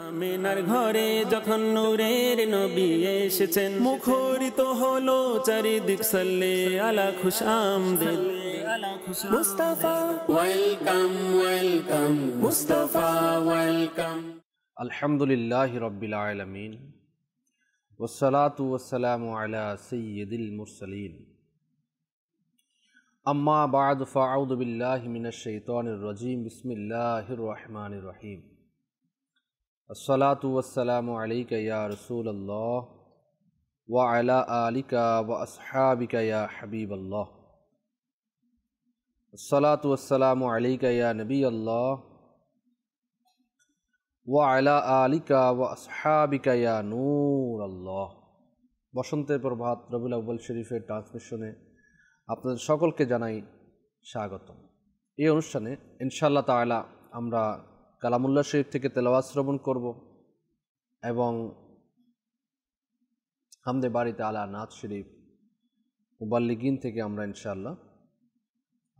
আমেনার ঘরে যখন নূরের নবী এসেছেন, মুখরিত হলো চারিদিক সাল্লে আলা খুশ আমদেদ। Mustafa welcome welcome, Mustafa welcome. আলহামদুলিল্লাহি রাব্বিল আলামিন, ওয়াসসালাতু ওয়াসসালামু আলা সাইয়্যিদিল মুরসালিন। আম্মা বা'দ, ফাআউযু বিল্লাহি মিনাশ শাইতানির রাজীম। বিসমিল্লাহির রহমানির রহিম। আসসালাতু ওয়াসসালামু আলাইকা ইয়া রাসূলুল্লাহ ওয়া আলা আলিকা ওয়া আসহাবিকা ইয়া হাবিবাল্লাহ। আসসালাতু ওয়াসসালামু আলাইকা ইয়া নবিয়াল্লাহ ওয়া আলা আলিকা ওয়া আসহাবিকা ইয়া নূরাল্লাহ। বসন্তের প্রভাত রবিউল আউয়াল শরীফের ট্রান্সমিশনে আপনাদের সকলকে জানাই স্বাগতম। এই অনুষ্ঠানে ইনশাআল্লাহ তাআলা আমরা কালামুল্লাহ শরীফ থেকে তেলাওয়াত শ্রবণ করব এবং হামদে বাড়ি তাআলা নাত শরীফ মুবাল্লিগিন থেকে আমরা ইনশাআল্লাহ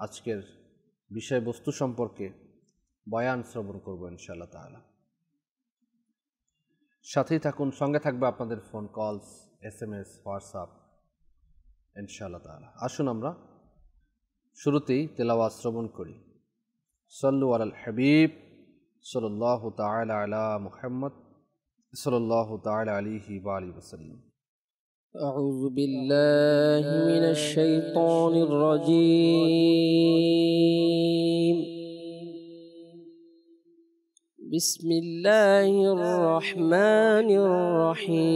আজকের বিষয়বস্তু সম্পর্কে বয়ান শ্রবণ করব ইনশাআল্লাহ তাআলা। সাথেই থাকুন, সঙ্গে থাকবে আপনাদের ফোন কলস, SMS, হোয়াটসঅ্যাপ ইনশাআল্লাহ তাআলা। আসুন আমরা শুরুতেই তেলাওয়াত শ্রবণ করি। সাল্লু আলাল হাবিব সাল্লাল্লাহু তাআলা আলা মুহাম্মদ সাল্লাল্লাহু তাআলা আলাইহি ওয়া আলিহি ওয়াসাল্লাম। أعوذ بالله من الشيطان الرجيم. بسم الله الرحمن الرحيم.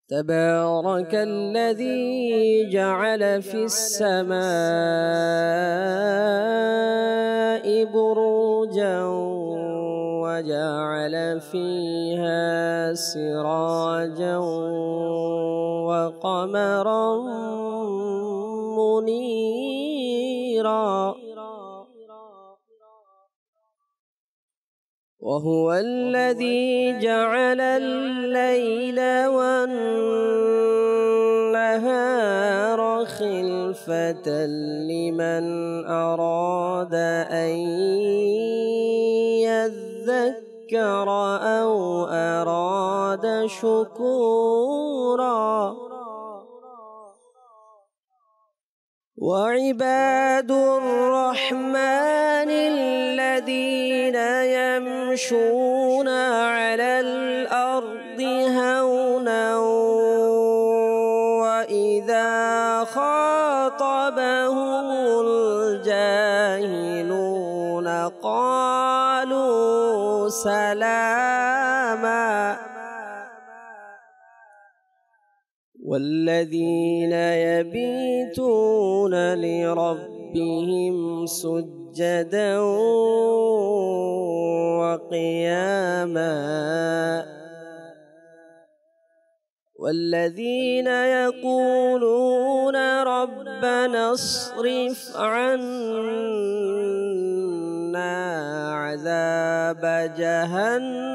تبارك الذي جعل في السماء بروجا وجعل فيها سراجا وقمرا منيرا وهو الذي جعل الليل والنهار خلفة لمن أراد أن يذكر أو أراد شكورا. وعباد الرحمن الذين يمشون على الأرض هونا وإذا خاطبهم الجاهلون قالوا سلاما. والذين يبيتون لربهم سجدا وقياما. والذين يقولون ربنا اصرف عنا عذاب جهنم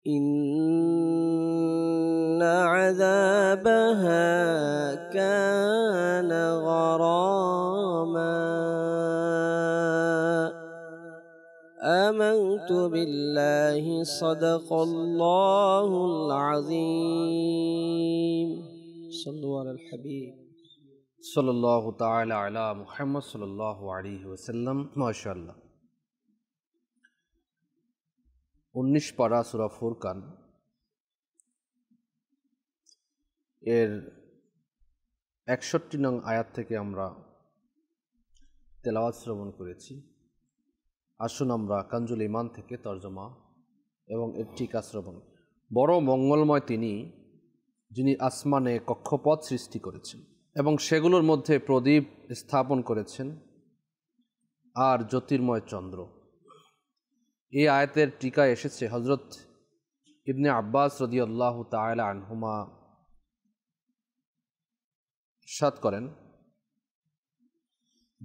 إن عذابها كان غراما. آمنت بالله صدق الله العظيم. صلوا على الحبيب সাল্লাল্লাহু তাআলা আলা মুহাম্মদ সাল্লাল্লাহু আলাইহি ওয়াসাল্লাম। মাশাআল্লাহ। 19 পারা সূরা ফুরকান এর 61 নং আয়াত থেকে আমরা তেলাওয়াত শ্রবণ করেছি। আসুন আমরা কানজুল ঈমান থেকে তরজমা এবং এর টিকা শ্রবণ। বড় মঙ্গলময় তিনি, যিনি আসমানে কক্ষপথ সৃষ্টি করেছেন এবং সেগুলোর মধ্যে প্রদীপ স্থাপন করেছেন আর জ্যোতির্ময় চন্দ্র। এই আয়াতের টিকা এসেছে হযরত ইবনে আব্বাস রাদিয়াল্লাহু তাআলা আনহুমা ইরশাদ করেন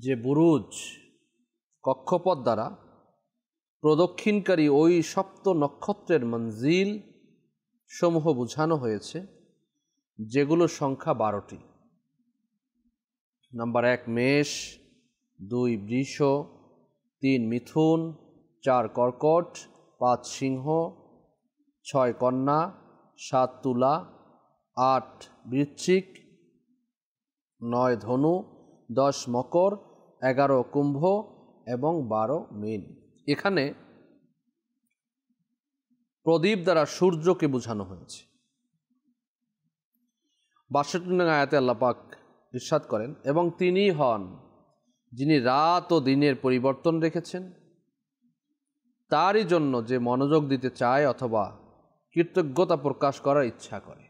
যে বুরুজ কক্ষপথ দ্বারা প্রদক্ষিণকারী ওই সপ্ত নক্ষত্রের মঞ্জিল সমূহ বোঝানো হয়েছে যেগুলোর সংখ্যা 12টি। নাম্বার 1 মেষ, 2 বৃষ, 3 মিথুন, 4 কর্কট, 5 সিংহ, 6 কন্যা, 7 তুলা, 8 বৃশ্চিক, 9 ধনু, 10 মকর, 11 কুম্ভ এবং 12 মীন। এখানে প্রদীপ দ্বারা সূর্যকে বোঝানো হয়েছে। 62 নং আয়াতে আল্লাহ পাক ইরশাদ করেন, এবং তিনিই হন যিনি রাত ও দিনের পরিবর্তন রেখেছেন, তারই জন্য যে মনোযোগ দিতে চায় অথবা কৃতজ্ঞতা প্রকাশ করার ইচ্ছা করে।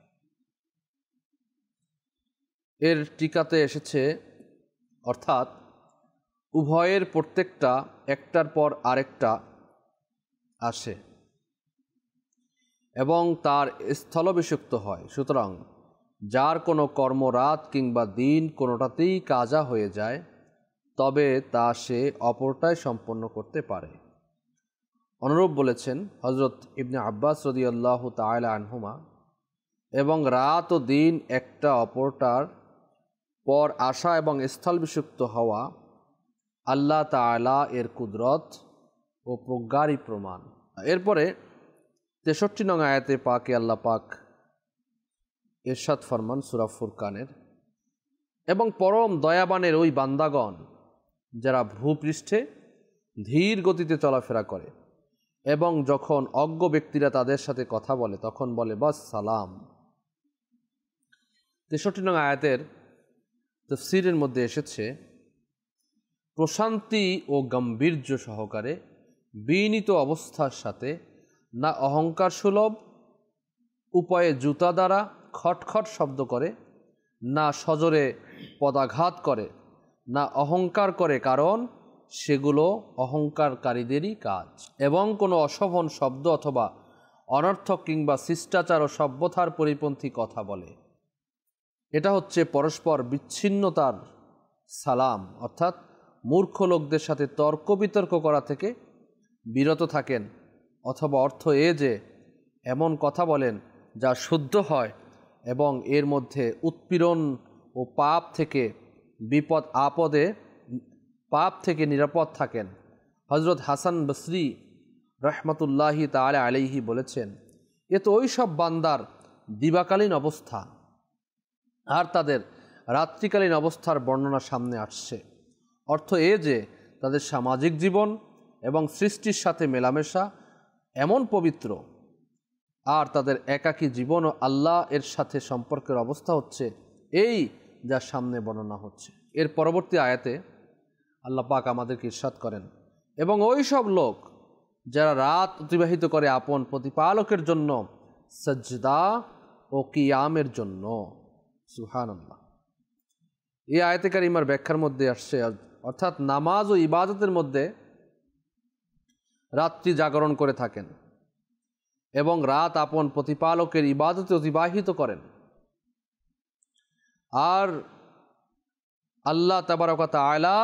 এর টিকাতে এসেছে, অর্থাৎ উভয়ের প্রত্যেকটা একটার পর আরেকটা আসে এবং তার স্থলাভিষিক্ত হয়। সুতরাং যার কোনো কর্ম রাত কিংবা দিন কোনোটাতেই কাজা হয়ে যায়, তবে তা সে অপরটায় সম্পন্ন করতে পারে। অনুরূপ বলেছেন হযরত ইবনে আব্বাস রাদিয়াল্লাহু তাআলা আনহুমা, এবং রাত ও দিন একটা অপরটার পর আসা এবং স্থলভিষিক্ত হওয়া আল্লাহ তাআলা এর কুদরত ও প্রজ্ঞারই প্রমাণ। এরপরে 63 নং আয়াতে পাকে আল্লাহ পাক ইরশাদ ফরমান সূরা ফুরকানের, এবং পরম দয়াবানের ওই বান্দাগণ যারা ভূপৃষ্ঠে ধীর গতিতে চলাফেরা করে এবং যখন অজ্ঞ ব্যক্তিরা তাদের সাথে কথা বলে তখন বলে বাস সালাম। 63 নং আয়াতের তাফসীরের মধ্যে এসেছে, প্রশান্তি ও গাম্ভীর্য সহকারে বিনীত অবস্থার সাথে, না অহংকার সুলভ উপায়ে জুতা দ্বারা খটখট শব্দ করে, না সজোরে পদাঘাত করে, না অহংকার করে, কারণ সেগুলো অহংকারকারীদেরই কাজ, এবং কোনো অশোভন শব্দ অথবা অনর্থক কিংবা শিষ্টাচার ও সভ্যতার পরিপন্থী কথা বলে। এটা হচ্ছে পরস্পর বিচ্ছিন্নতার সালাম, অর্থাৎ মূর্খ লোকদের সাথে তর্ক বিতর্ক করা থেকে বিরত থাকেন, অথবা অর্থ এ যে এমন কথা বলেন যা শুদ্ধ হয় এবং এর মধ্যে উৎপীড়ন ও পাপ থেকে বিপদ আপদে পাপ থেকে নিরাপদ থাকেন। হযরত হাসান বসরি রহমতুল্লাহি তাআলা আলাইহি বলেছেন, এ তো ওই সব বান্দার দিবাকালীন অবস্থা, আর তাদের রাত্রিকালীন অবস্থার বর্ণনা সামনে আসছে। অর্থ এ যে তাদের সামাজিক জীবন এবং সৃষ্টির সাথে মেলামেশা এমন পবিত্র, আর তাদের একাকী জীবন ও আল্লাহ এর সাথে সম্পর্কের অবস্থা হচ্ছে এই যা সামনে বর্ণনা হচ্ছে। এর পরবর্তী আয়াতে আল্লাহ পাক আমাদেরকে ইরশাদ করেন, এবং ওই সব লোক যারা রাত অতিবাহিত করে আপন প্রতিপালকের জন্য সাজদা ও কিয়ামের জন্য। সুবহানাল্লাহ। এই আয়াতে কারিমার ব্যাখ্যার মধ্যে আসছে, অর্থাৎ নামাজ ও ইবাদতের মধ্যে রাত্রি জাগরণ করে থাকেন এবং রাত আপন প্রতিপালকের ইবাদতে অতিবাহিত করেন, আর আল্লাহ তাবারক ওয়া তাআলা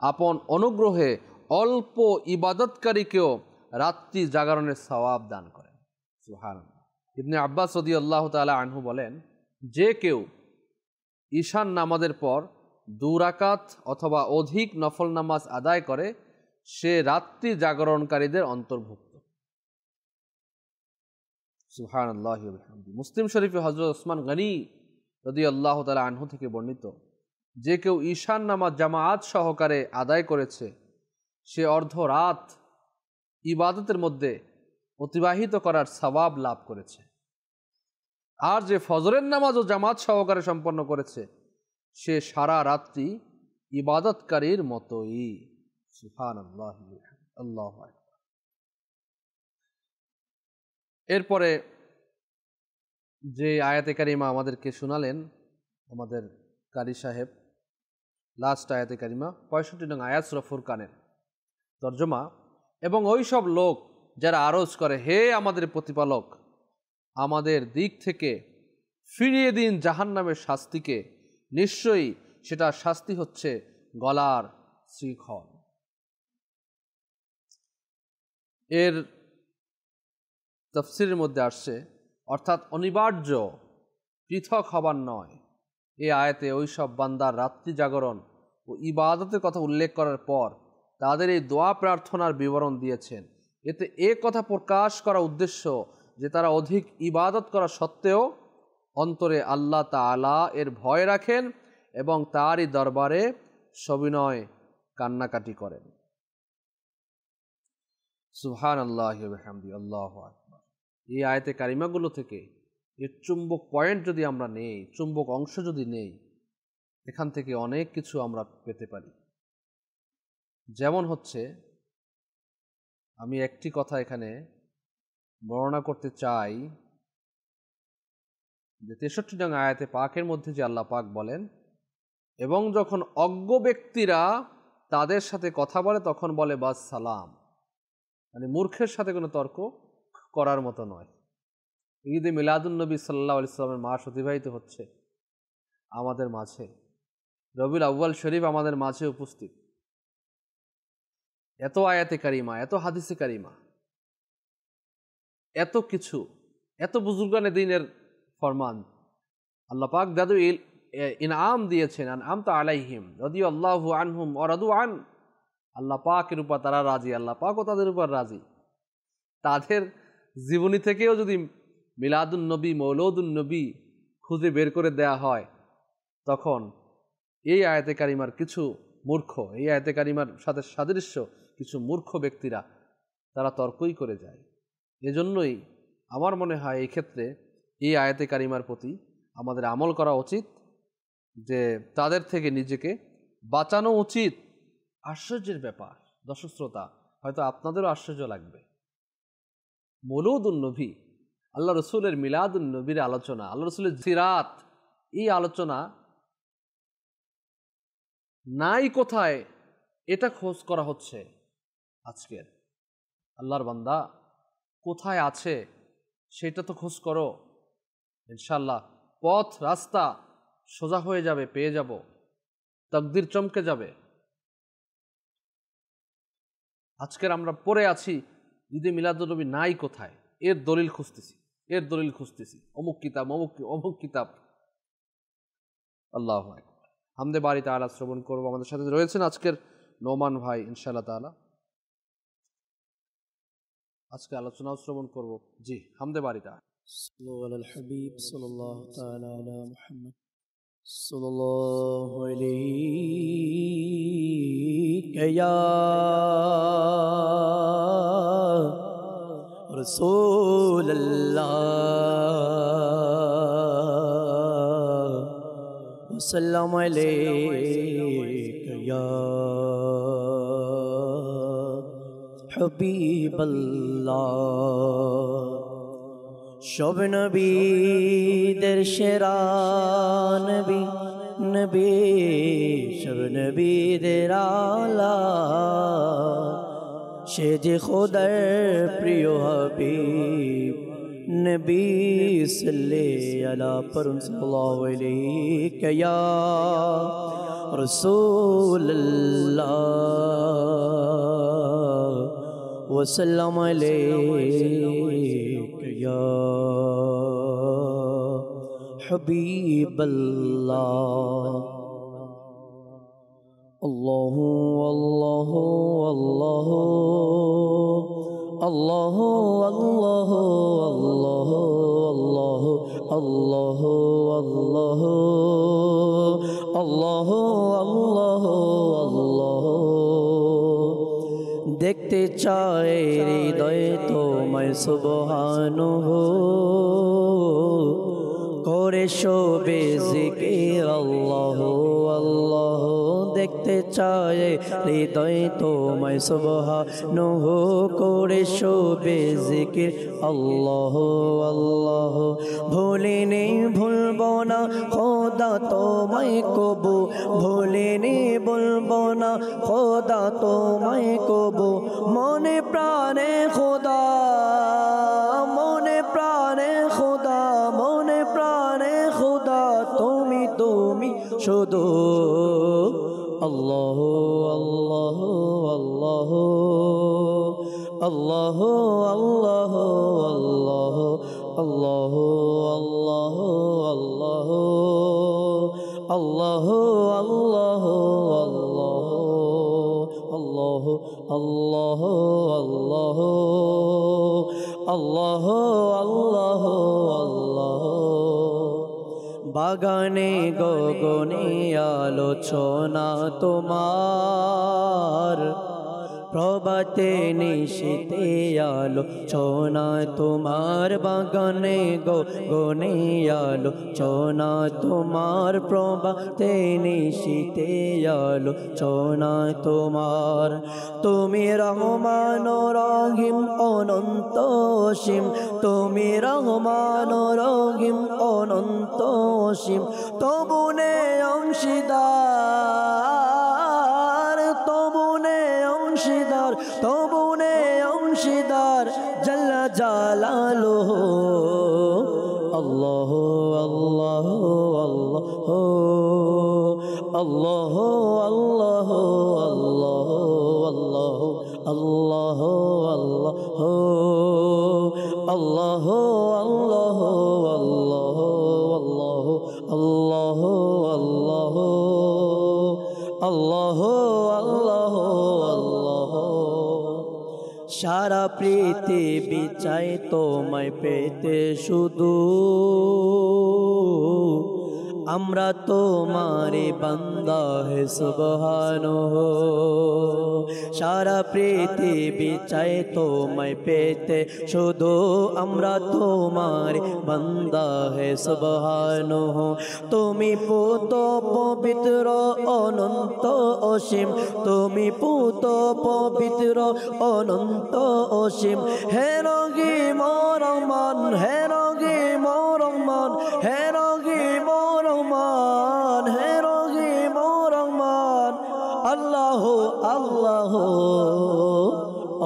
আপন অনুগ্রহে অল্প ইবাদতকারীকেও রাত্রি জাগরণের সওয়াব দান করেন। সুবহানাল্লাহ। ইবনে আব্বাস রাদিয়াল্লাহু তাআলা আনহু বলেন, যে কেউ ঈশান নামাজের পর 2 রাকাত অথবা অধিক নফল নামাজ আদায় করে সে রাত্রি জাগরণকারীদের অন্তর্ভুক্ত। সুবহানাল্লাহি ওয়া বিহামদিহি। মুসলিম শরীফে হযরত ওসমান গনি রাদিয়াল্লাহু তাআলা আনহু থেকে বর্ণিত, যে কেউ ঈশান নামাজ জামাআত সহকারে আদায় করেছে সে অর্ধ রাত ইবাদতের মধ্যে অতিবাহিত করার সওয়াব লাভ করেছে, আর যে ফজরের নামাজও জামাত সহকারে সম্পন্ন করেছে সে সারা রাত্রি ইবাদতকারীর মতোই। সুবহানাল্লাহ, আল্লাহু আকবার। এরপরে যে আয়াতে কারিমা আমাদেরকে শোনালেন আমাদের কারি সাহেব, লাস্ট আয়াতে কারিমা 65 নং আয়াত সূরা ফুরকানের তর্জমা, এবং ওই সব লোক যারা আরজ করে, হে আমাদের প্রতিপালক, আমাদের দিক থেকে ফিরিয়ে দিন জাহান্নামের শাস্তিকে, নিশ্চয়ই সেটা শাস্তি হচ্ছে গলার শৃঙ্খল। এর তাফসীরের মধ্যে আসছে, অর্থাৎ অনিবার্য পৃথক হবার নয়। এই আয়াতে ওই সব বান্দার রাত্রি জাগরণ ও ইবাদতের কথা উল্লেখ করার পর তাদের এই দোয়া প্রার্থনার বিবরণ দিয়েছেন। এতে এ কথা প্রকাশ করা উদ্দেশ্য যে তারা অধিক ইবাদত করা সত্ত্বেও অন্তরে আল্লাহ তাআলা এর ভয় রাখেন এবং তারই দরবারে সবিনয় কান্নাকাটি করেন। সুবহানাল্লাহি ওয়া বিহামদিহি, আল্লাহু আকবার। এই আয়াতে কারিমাগুলো থেকে এর চুম্বক পয়েন্ট যদি আমরা নেই, চুম্বক অংশ যদি নেই, এখান থেকে অনেক কিছু আমরা পেতে পারি। যেমন হচ্ছে, আমি একটি কথা এখানে বর্ণনা করতে চাই যে 63 নং আয়াতে পাকের মধ্যে যে আল্লাহ পাক বলেন, এবং যখন অজ্ঞ ব্যক্তিরা তাদের সাথে কথা বলে তখন বলে বাস সালাম, মানে মূর্খের সাথে কোনো তর্ক করার মতো নয়। ঈদে মিলাদুন্নবী সাল্লাল্লাহু আলাইহি ওয়াসাল্লামের মাস অতিবাহিত হচ্ছে আমাদের মাঝে, রবিউল আউয়াল শরীফ আমাদের মাঝে উপস্থিত। এত আয়াতে কারিমা, এত হাদিসে কারিমা, এত কিছু, এত বুজুর্গানে দ্বীনের ফরমান আল্লাহ পাক যাদের ইনআম দিয়েছেন, আনআমতা আলাইহিম রাদিয়াল্লাহু আনহুম ওয়া রাদু আন, আল্লাহ পাকের উপর তারা রাজি, আল্লাহ পাকও তাদের উপর রাজি। তাদের জীবনী থেকেও যদি মিলাদুন নবী, মৌলুদুন নবী খুঁজে বের করে দেয়া হয়, তখন এই আয়াতে কারিমার কিছু মূর্খ, এই আয়াতে কারিমার সাথে সাদৃশ্য কিছু মূর্খ ব্যক্তিরা তারা তর্কই করে যায়। এজন্যই আমার মনে হয় এই ক্ষেত্রে এই আয়াতে কারিমার প্রতি আমাদের আমল করা উচিত, যে তাদের থেকে নিজেকে বাঁচানো উচিত। আশ্চর্যের ব্যাপার দর্শক শ্রোতা, হয়তো আপনাদেরও আশ্চর্য লাগবে, মৌলুদুন নবী, আল্লাহ রসুলের মিলাদুন নবীর আলোচনা, আল্লাহ রসুলের সিরাত, এই আলোচনা নাই কোথায়, এটা খোঁজ করা হচ্ছে আজকের। আল্লাহর বান্দা কোথায় আছে সেটা তো খোঁজ করো, ইনশাআল্লাহ পথ রাস্তা সোজা হয়ে যাবে, পেয়ে যাব, তাকদীর চমকে যাবে। আজকের আমরা পড়ে আছি ঈদে মিলাদুন্নবী নাই কোথায়, এর দলিল খুঁজতেছি, এর দলিল খুঁজতেছি, অমুক কিতাব, অমুক কিতাব। আল্লাহু আকবার। হামদে বারি তাআলা শ্রবণ করব। আমাদের সাথে রয়েছেন আজকের নোমান ভাই, ইনশাআল্লাহ তাআলা আজকে আলোচনাও শ্রবণ করব। জি, হামদে বারি তাআলা। সাল্লাল্লাহু আলাল হাবিব সাল্লাল্লাহু তাআলা আলা মুহাম্মদ সাল্লাল্লাহু আলাইহি ইয়া রাসূলুল্লাহ সাল্লাল্লাহু আলাইহি ইয়া হাবিবাল্লাহ। সব নবীদের সেরা নবী, নবী সব নবীদের আলা, সে যে খোদার প্রিয় হাবিব, নবী সাল্লাল্লাহু আলা পরম সাল্লাল্লাহু আলাইহি ইয়া রাসূলুল্লাহ وسلم عليك يا حبيب الله. الله الله الله الله الله الله الله الله الله الله الله দেখতে চায় হৃদয় তোমায় সুবহানাহু, করে শোবে জিকির আল্লাহ আল্লাহ। দেখতে চায় হৃদয় তোমায় সুবহানাহু, করে শোবে জিকির আল্লাহ আল্লাহ। ভুলিনি ভুলবো না খোদা তোমায় কবু, ভুলিনি বলবো না খোদা তোমায় কবু। মনে প্রাণে খোদা, মনে প্রাণে খোদা, মনে প্রাণে খোদা তুমি তুমি শুধু। আল্লাহ আল্লাহ আল্লাহ আল্লাহ আল্লাহ আল্লাহ আল্লাহ আল্লাহ আল্লাহ আল্লাহ আল্লাহ আল্লাহ আল্লাহ আল্লাহ আল্লাহ আল্লাহ আল্লাহ বাগানে গগনে আলোচনা তোমার প্রভাতে নিশীতে আলোচনা তোমার বাগানে গগনে আলোচনা তোমার প্রভাতে নিশীতে আলোচনা তোমার তুমি রহমান রহিম অনন্ত অসীম তুমি রহমান রহিম অনন্ত অসীম তবুনে অংশীদার তবুনে অংশীদার তবুনে অংশীদার জাল্লা জালালুহু আল্লাহ আল্লাহ আল্লাহ আল্লাহ আল্লাহ আল্লাহ আল্লাহ আল্লাহ আল্লাহ আল্লাহ আল্লাহ আল্লাহ আল্লাহ আল্লাহ সারা পৃথিবী চাই তোমায় পেতে শুধু আমরা তোমারে বান্দা হে সুবহানাহু সারা পৃথিবী চাই তোমায় পেতে শুধু আমরা তোমারে বান্দা হে সুবহানাহু তুমি পুত পবিত্র অনন্ত অসীম তুমি পুত পবিত্র অনন্ত অসীম হে রহিম রহমান হে রহিম রহমান হে রহিম রহমান হে রহিম রহমান আল্লাহ আল্লাহ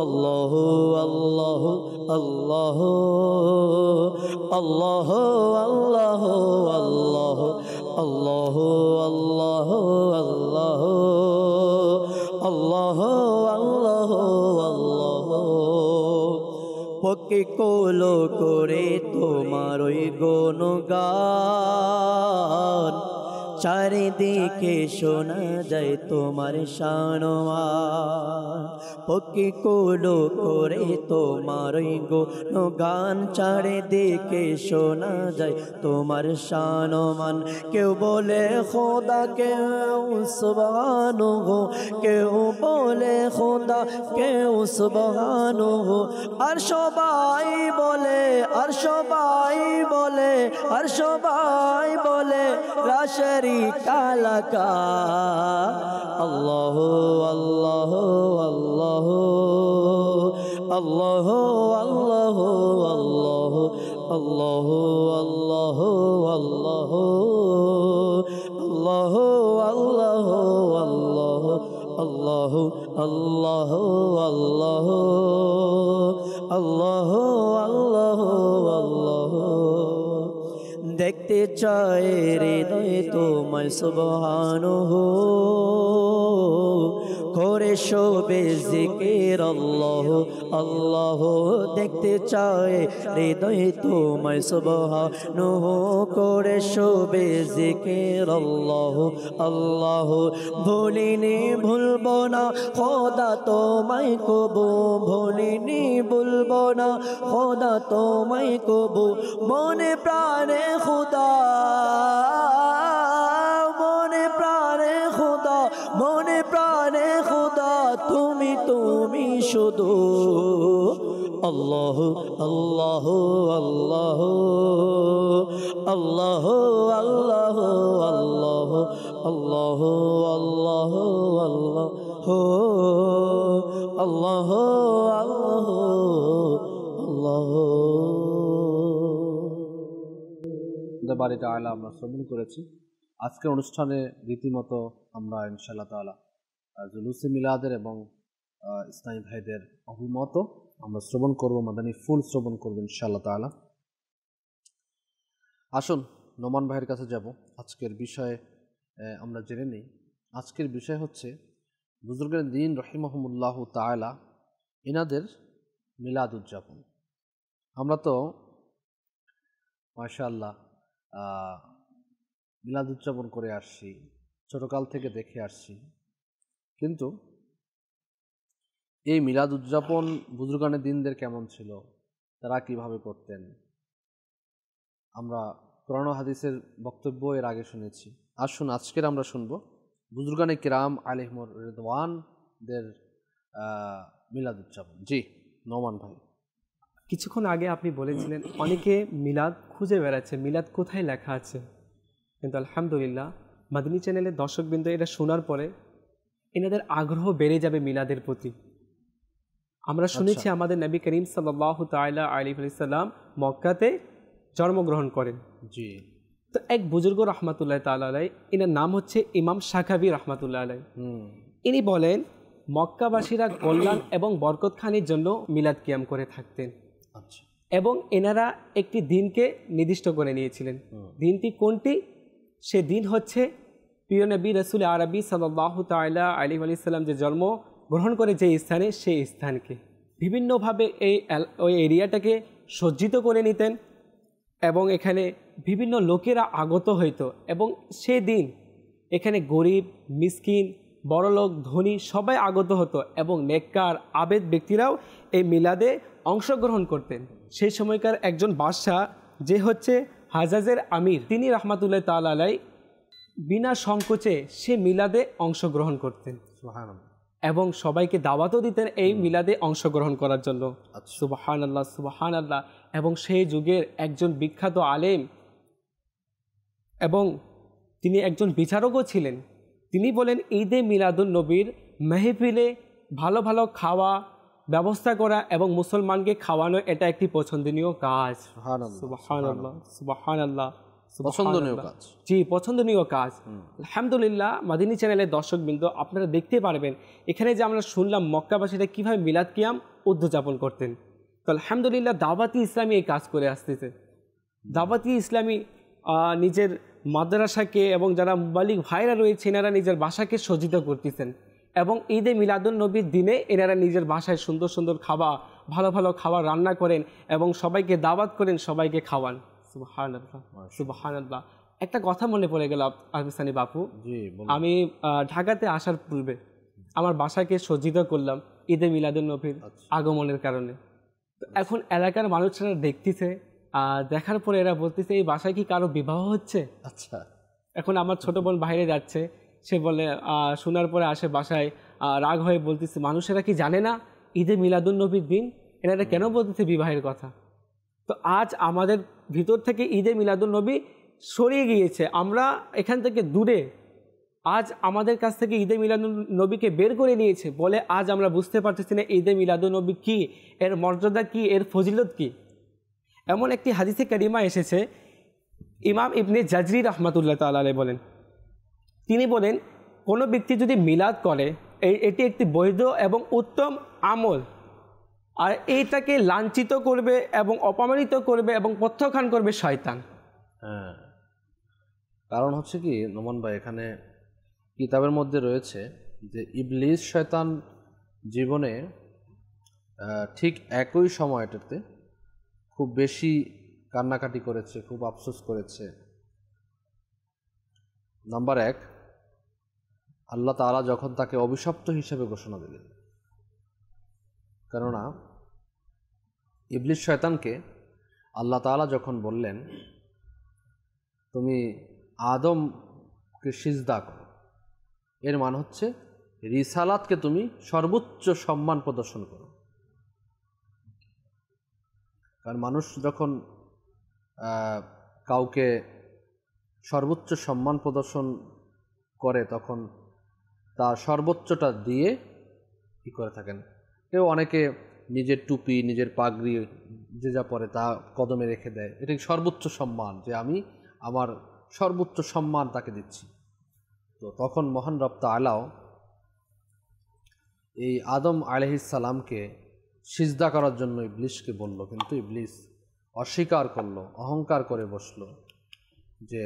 আল্লাহ আল্লাহ আল্লাহ আল্লাহ আল্লাহ আল্লাহ আল্লাহ আল্লাহ আল্লাহ আল্লাহ আল্লাহ আল্লাহ পক্ষে কোলো করে তোমার ওই গুণগান চারিদিকে শোনা যায় তোমার শানমান পক্ষে কোলো করে তোমার ওই গুণগান চারিদিকে শোনা যায় তোমার শানমান কেউ বলে খোদা কেউ সুবহানাহু কেউ বলে খোদা কেউ সুবহানাহু আর সবাই বলে আর সবাই বলে আর সবাই বলে লা শারীকা লাকা আল্লাহ আল্লাহ আল্লাহ আল্লাহ আল্লাহ আল্লাহ আল্লাহ আল্লাহ আল্লাহ আল্লাহ আল্লাহ আল্লাহ আল্লাহ আল্লাহ আল্লাহ আল্লাহ আল্লাহ আল্লাহ দেখতে চায় হৃদয় তোমায় সুবহানাহু করে শোবে জিকির আল্লাহ আল্লাহ দেখতে চায় হৃদয় তোমায় সুবহানাহু করে শোবে জিকির আল্লাহ আল্লাহ ভুলিনি ভুলবো না খোদা তোমায় কবু ভুলিনি ভুলবো না খোদা তোমায় কবু মনে প্রাণে খুদা মনে প্রাণে খুদা মনে প্রাণে খুদা তুমি তুমি শুধু আল্লাহ আল্লাহ আল্লাহ আল্লাহ আল্লাহ আল্লাহ আল্লাহ আল্লাহ আল্লাহ আল্লাহ আল্লাহ বাড়ি তাআলা আমরা শ্রবণ করেছি। আজকের অনুষ্ঠানে রীতিমতো আমরা ইনশাআল্লাহ তাআলা জুলুসে মিলাদের এবং ইসলামী ভাইদের অভিমত আমরা শ্রবণ করব, মাদানী ফুল শ্রবণ করব ইনশাআল্লাহ তাআলা। আসুন নোমান ভাইয়ের কাছে যাব। আজকের বিষয়ে আমরা জেনে নিই। আজকের বিষয় হচ্ছে বুজুর্গের দিন রহিমাহুমুল্লাহ তাআলা এনাদের মিলাদ উদযাপন। আমরা তো মাশাআল্লাহ মিলাদ উদযাপন করে আসছি, ছোটকাল থেকে দেখে আসছি, কিন্তু এই মিলাদ উদযাপন বুজুর্গানের দিনদের কেমন ছিল, তারা কিভাবে করতেন, আমরা কোরআন ও হাদিসের বক্তব্য এর আগে শুনেছি। আসুন আজকের আমরা শুনব বুজুর্গানে কিরাম আলাইহিমুর রিদওয়ানদের মিলাদ উদযাপন। জি নোমান ভাই। কিছুক্ষণ আগে আপনি বলেছিলেন অনেকে মিলাদ খুঁজে বেড়াচ্ছে, মিলাদ কোথায় লেখা আছে, কিন্তু আলহামদুলিল্লাহ মাদিনী চ্যানেলের দর্শকবৃন্দ এটা শোনার পরে এনাদের আগ্রহ বেড়ে যাবে মিলাদের প্রতি। আমরা শুনেছি আমাদের নবী করিম সাল্লাল্লাহু তাআলা আলাইহি ওয়াসাল্লাম মক্কাতে জন্মগ্রহণ করেন। জি। তো এক বুজুর্গ রহমাতুল্লাহ তাআলা আলাইহি, এনার নাম হচ্ছে ইমাম শাকাবি রহমাতুল্লাহ আলাইহি। ইনি বলেন মক্কাবাসীরা কল্যাণ এবং বরকত খানির জন্য মিলাদ কিয়াম করে থাকতেন। আচ্ছা। এবং এনারা একটি দিনকে নির্দিষ্ট করে নিয়েছিলেন। দিনটি কোনটি? সে দিন হচ্ছে প্রিয় নবী রাসূল আরবি সাল্লাল্লাহু তাআলা আলাইহি ওয়াসাল্লাম যে জন্ম গ্রহণ করে যে স্থানে, সেই স্থানকে বিভিন্নভাবে ওই এরিয়াটাকে সজ্জিত করে নিতেন এবং এখানে বিভিন্ন লোকেরা আগত হইতো এবং সেদিন এখানে গরিব, মিসকিন, বড়লোক, ধনী সবাই আগত হতো এবং নেককার আবেদ ব্যক্তিরাও এই মিলাদে অংশগ্রহণ করতেন। সেই সময়কার একজন বাদশাহ যে হচ্ছে হাজাজের আমির, তিনি রহমাতুল্লাহ তাআলা আলাইহি বিনা সংকোচে সে মিলাদে অংশগ্রহণ করতেন। সুবহানাল্লাহ। এবং সবাইকে দাওয়াতও দিতেন এই মিলাদে অংশগ্রহণ করার জন্য। সুবহানাল্লাহ, সুবহানাল্লাহ। এবং সেই যুগের একজন বিখ্যাত আলেম এবং তিনি একজন বিচারকও ছিলেন। তিনি বলেন ঈদে মিলাদুন নবীর মেহফিলে ভালো ভালো খাওয়া ব্যবস্থা করা এবং মুসলমানকে খাওয়ানো এটা একটি পছন্দনীয় কাজ। সুবহানাল্লাহ, সুবহানাল্লাহ, পছন্দনীয় কাজ। জি, পছন্দনীয় কাজ। আলহামদুলিল্লাহ মাদিনী চ্যানেলের দর্শকবৃন্দ আপনারা দেখতে পারবেন এখানে যে আমরা শুনলাম মক্কাবাসীরা কীভাবে মিলাদ কিয়াম উদযাপন করতেন। তো আলহামদুলিল্লাহ দাওয়াতি ইসলামী এই কাজ করে আসতেছে। দাওয়াতি ইসলামী নিজের মাদ্রাসাকে এবং যারা মুবাল্লিগ ভাইরা রয়েছে এনারা নিজের বাসাকে সজ্জিত করতেছেন এবং ঈদে মিলাদুন নবীর দিনে এনারা নিজের বাসায় সুন্দর সুন্দর খাবার, ভালো ভালো খাবার রান্না করেন এবং সবাইকে দাওয়াত করেন, সবাইকে খাওয়ান। সুবহানাল্লাহ, সুবহানাল্লাহ। একটা কথা মনে পড়ে গেল আহসানি বাপু, আমি ঢাকাতে আসার পূর্বে আমার বাসাকে সজ্জিত করলাম ঈদে মিলাদুন নবীর আগমনের কারণে। এখন এলাকার মানুষরা দেখতেছে, দেখার পরে এরা বলতেছে এই বাসায় কি কারো বিবাহ হচ্ছে? আচ্ছা। এখন আমার ছোট বোন বাইরে যাচ্ছে, সে বলে শোনার পরে আসে বাসায় রাগ হয়ে বলতেছে মানুষেরা কি জানে না ঈদে মিলাদুন নবীর দিন? এনারা কেন বলতেছে বিবাহের কথা? তো আজ আমাদের ভিতর থেকে ঈদে মিলাদুন নবী সরিয়ে গিয়েছে, আমরা এখান থেকে দূরে। আজ আমাদের কাছ থেকে ঈদে মিলাদুন নবীকে বের করে নিয়েছে বলে আজ আমরা বুঝতে পারতেছি না ঈদে মিলাদুন নবী কী, এর মর্যাদা কী, এর ফজিলত কী। এমন একটি হাদিসে কারিমা এসেছে, ইমাম ইবনে জাজরি রহমাতুল্লাহ তাআলা আলাইহি বলেন, তিনি বলেন কোনো ব্যক্তি যদি মিলাদ করে এটি একটি বৈধ এবং উত্তম আমল, আর এইটাকে লাঞ্ছিত করবে এবং অপমানিত করবে এবং প্রত্যাখ্যান করবে শয়তান। হ্যাঁ, কারণ হচ্ছে কি নোমান ভাই, এখানে কিতাবের মধ্যে রয়েছে যে ইবলিস শয়তান জীবনে ঠিক একই সময়টাতে খুব বেশি কান্নাকাটি করেছে, খুব আফসোস করেছে। নাম্বার 1, আল্লাহ তাআলা যখন তাকে অভিশপ্ত হিসেবে ঘোষণা দিলেন। কেননা ইবলিস শয়তানকে আল্লাহ তাআলা যখন বললেন তুমি আদমকে সিজদা করো, এর মানে হচ্ছে রিসালাতকে তুমি সর্বোচ্চ সম্মান প্রদর্শন করো। কারণ মানুষ যখন কাউকে সর্বোচ্চ সম্মান প্রদর্শন করে তখন তার সর্বোচ্চটা দিয়ে কী করে থাকেন। কেউ অনেকে নিজের টুপি, নিজের পাগড়ি যে যা পরে তা কদমে রেখে দেয়, এটা সর্বোচ্চ সম্মান, যে আমি আমার সর্বোচ্চ সম্মান তাকে দিচ্ছি। তো তখন মহান রব তাআলাও এই আদম আলাইহিস সালামকে সিজদা করার জন্য ইবলিসকে বলল, কিন্তু ইবলিস অস্বীকার করলো, অহংকার করে বসলো যে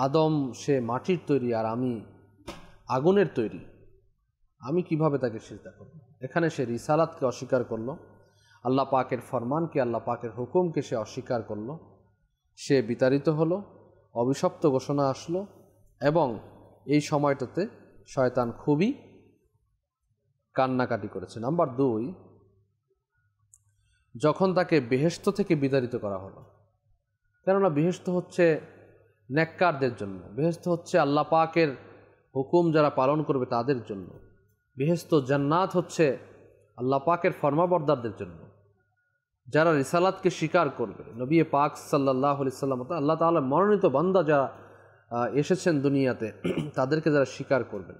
আদম সে মাটির তৈরি আর আমি আগুনের তৈরি, আমি কিভাবে তাকে সিজদা করব। এখানে সে রিসালাতকে অস্বীকার করলো, আল্লাহ পাকের ফরমানকে, আল্লাহ পাকের হুকুমকে সে অস্বীকার করলো। সে বিতাড়িত হলো, অভিশপ্ত ঘোষণা আসলো, এবং এই সময়টাতে শয়তান খুবই কান্নাকাটি করেছে। নাম্বার 2, যখন তাকে বেহেশত থেকে বিতাড়িত করা হলো, কেননা বেহেশত হচ্ছে নেককারদের জন্য, বেহেশত হচ্ছে আল্লাহ পাকের হুকুম যারা পালন করবে তাদের জন্য, বেহেশত জান্নাত হচ্ছে আল্লাহ পাকের ফরমাবরদারদের জন্য, যারা রিসালাতকে স্বীকার করবে, নবী পাক সাল্লাল্লাহু আলাইহি সাল্লাম আল্লাহ তাআলা মনোনীত বান্দা যারা এসেছেন দুনিয়াতে তাদেরকে যারা স্বীকার করবেন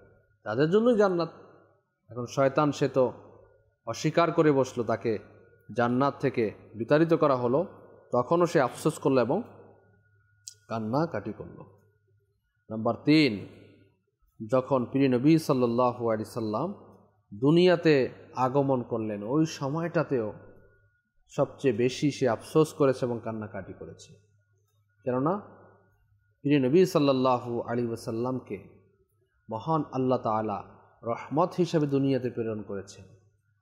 তাদের জন্যই জান্নাত। এখন শয়তান সে তো অস্বীকার করে বসলো, তাকে জান্নাত থেকে বিতাড়িত করা হলো, তখনও সে আফসোস করলো এবং কান্নাকাটি করলো। নাম্বার 3, যখন প্রিয় নবী সাল্লাল্লাহু আলাইহি সাল্লাম দুনিয়াতে আগমন করলেন, ওই সময়টাতেও সবচেয়ে বেশি সে আফসোস করেছে এবং কান্নাকাটি করেছে। কেননা প্রিয় নবী সাল্লাল্লাহু আলাইহি ওয়াসাল্লামকে মহান আল্লাহ তাআলা রহমত হিসেবে দুনিয়াতে প্রেরণ করেছেন।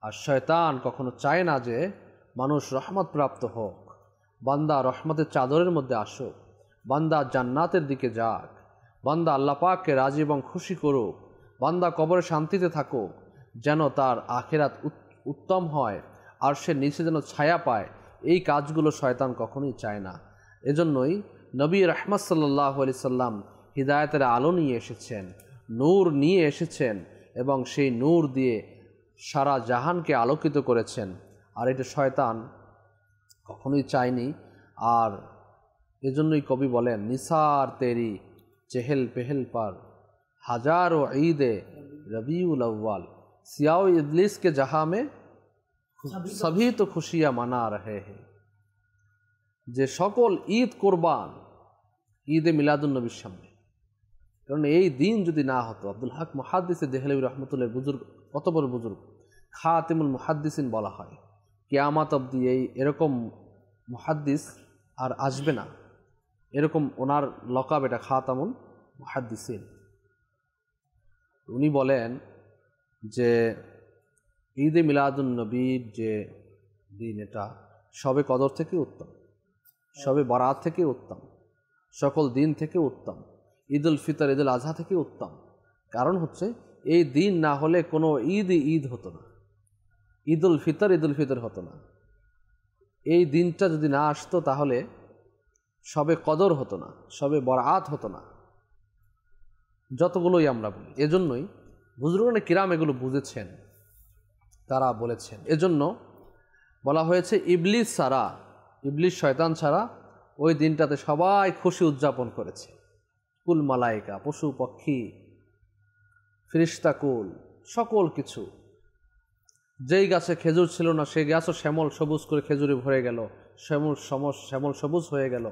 আর শয়তান কখনো চায় না যে মানুষ রহমত প্রাপ্ত হোক, বান্দা রহমতের চাদরের মধ্যে আসুক, বান্দা জান্নাতের দিকে যাক, বান্দা আল্লাহ পাককে রাজি এবং খুশি করুক, বান্দা কবরে শান্তিতে থাকুক, যেন তার আখিরাত উত্তম হয় আর সে নিচে যেন ছায়া পায়। এই কাজগুলো শয়তান কখনোই চায় না। এজন্যই নবী রাহমাত সাল্লাল্লাহু আলাইহি সাল্লাম হিদায়াতের আলো নিয়ে এসেছেন, নূর নিয়ে এসেছেন, এবং সেই নূর দিয়ে সারা জাহানকে আলোকিত করেছেন। আর এটা শয়তান কখনোই চায়নি। আর এজন্যই কবি বলেন, নিসার তেরি চেহেল পেহেল পার হাজারো ঈদে রবিউল আউয়াল সিয়াও ইবলিস के जहां में सभी तो खुशियां मना रहे हैं। যে সকল ঈদ কোরবান ঈদে মিলাদুন্নবীর সামনে। কারণ এই দিন যদি না হতো, আব্দুল হক মুহাদ্দিস দেহলভী রহমতুল্লাহ বুজুর্গ, কত বড় বুজুর্গ, খাতিমুল মুহাদ্দিসিন বলা হয়। কিয়ামত অবধি এরকম মুহাদ্দিস আর আসবে না, এরকম ওনার লকাব এটা খাতামুল মুহাদ্দিসিন। উনি বলেন যে ঈদে মিলাদুন্নবীর যে দিন, এটা শবে কদর থেকে উত্তম, শবে বরাত থেকে উত্তম, সকল দিন থেকে উত্তম, ঈদুল ফিতর ঈদুল আজহা থেকে উত্তম। কারণ হচ্ছে এই দিন না হলে কোনো ঈদ হতো না, ঈদুল ফিতর হতো না। এই দিনটা যদি না আসতো তাহলে শবে কদর হতো না, শবে বরাত হতো না, যতগুলোই আমরা বলি। এজন্যই বুজুর্গানে কিরাম এগুলো বুঝেছেন, তারা বলেছেন। এজন্য বলা হয়েছে ইবলিস ছাড়া, ইবলিস শয়তান ছাড়া ওই দিনটাতে সবাই খুশি উদযাপন করেছে। কুল মালাইকা, পশু পক্ষী, ফেরেশতাকুল, সকল কিছু। যেই গাছে খেজুর ছিল না সেই গাছও শ্যামল সবুজ করে খেজুরে ভরে গেল, শ্যামল সবুজ হয়ে গেল।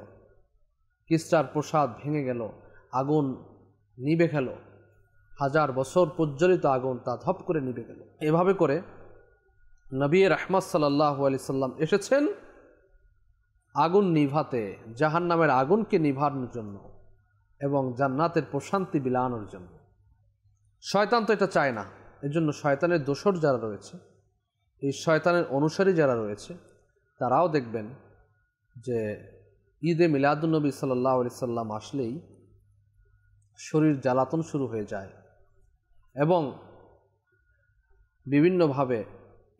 কিসরার প্রসাদ ভেঙে গেল, আগুন নিভে গেল, 1000 বছর প্রজ্বলিত আগুন তা ধপ করে নিভে গেল। এভাবে করে নবী রাহমাত সাল্লাল্লাহু আলাইহি সাল্লাম এসেছেন আগুন নিভাতে, জাহান্নামের আগুনকে নিভানোর জন্য এবং জান্নাতের প্রশান্তি বিলানোর জন্য। শয়তান তো এটা চায় না। এজন্য শয়তানের দোসর যারা রয়েছে, এই শয়তানের অনুসারী যারা রয়েছে, তারাও দেখবেন যে ঈদে মিলাদুন্নবী সাল্লাল্লাহু আলাইহি সাল্লাম আসলেই শরীর জ্বালাতন শুরু হয়ে যায় এবং বিভিন্নভাবে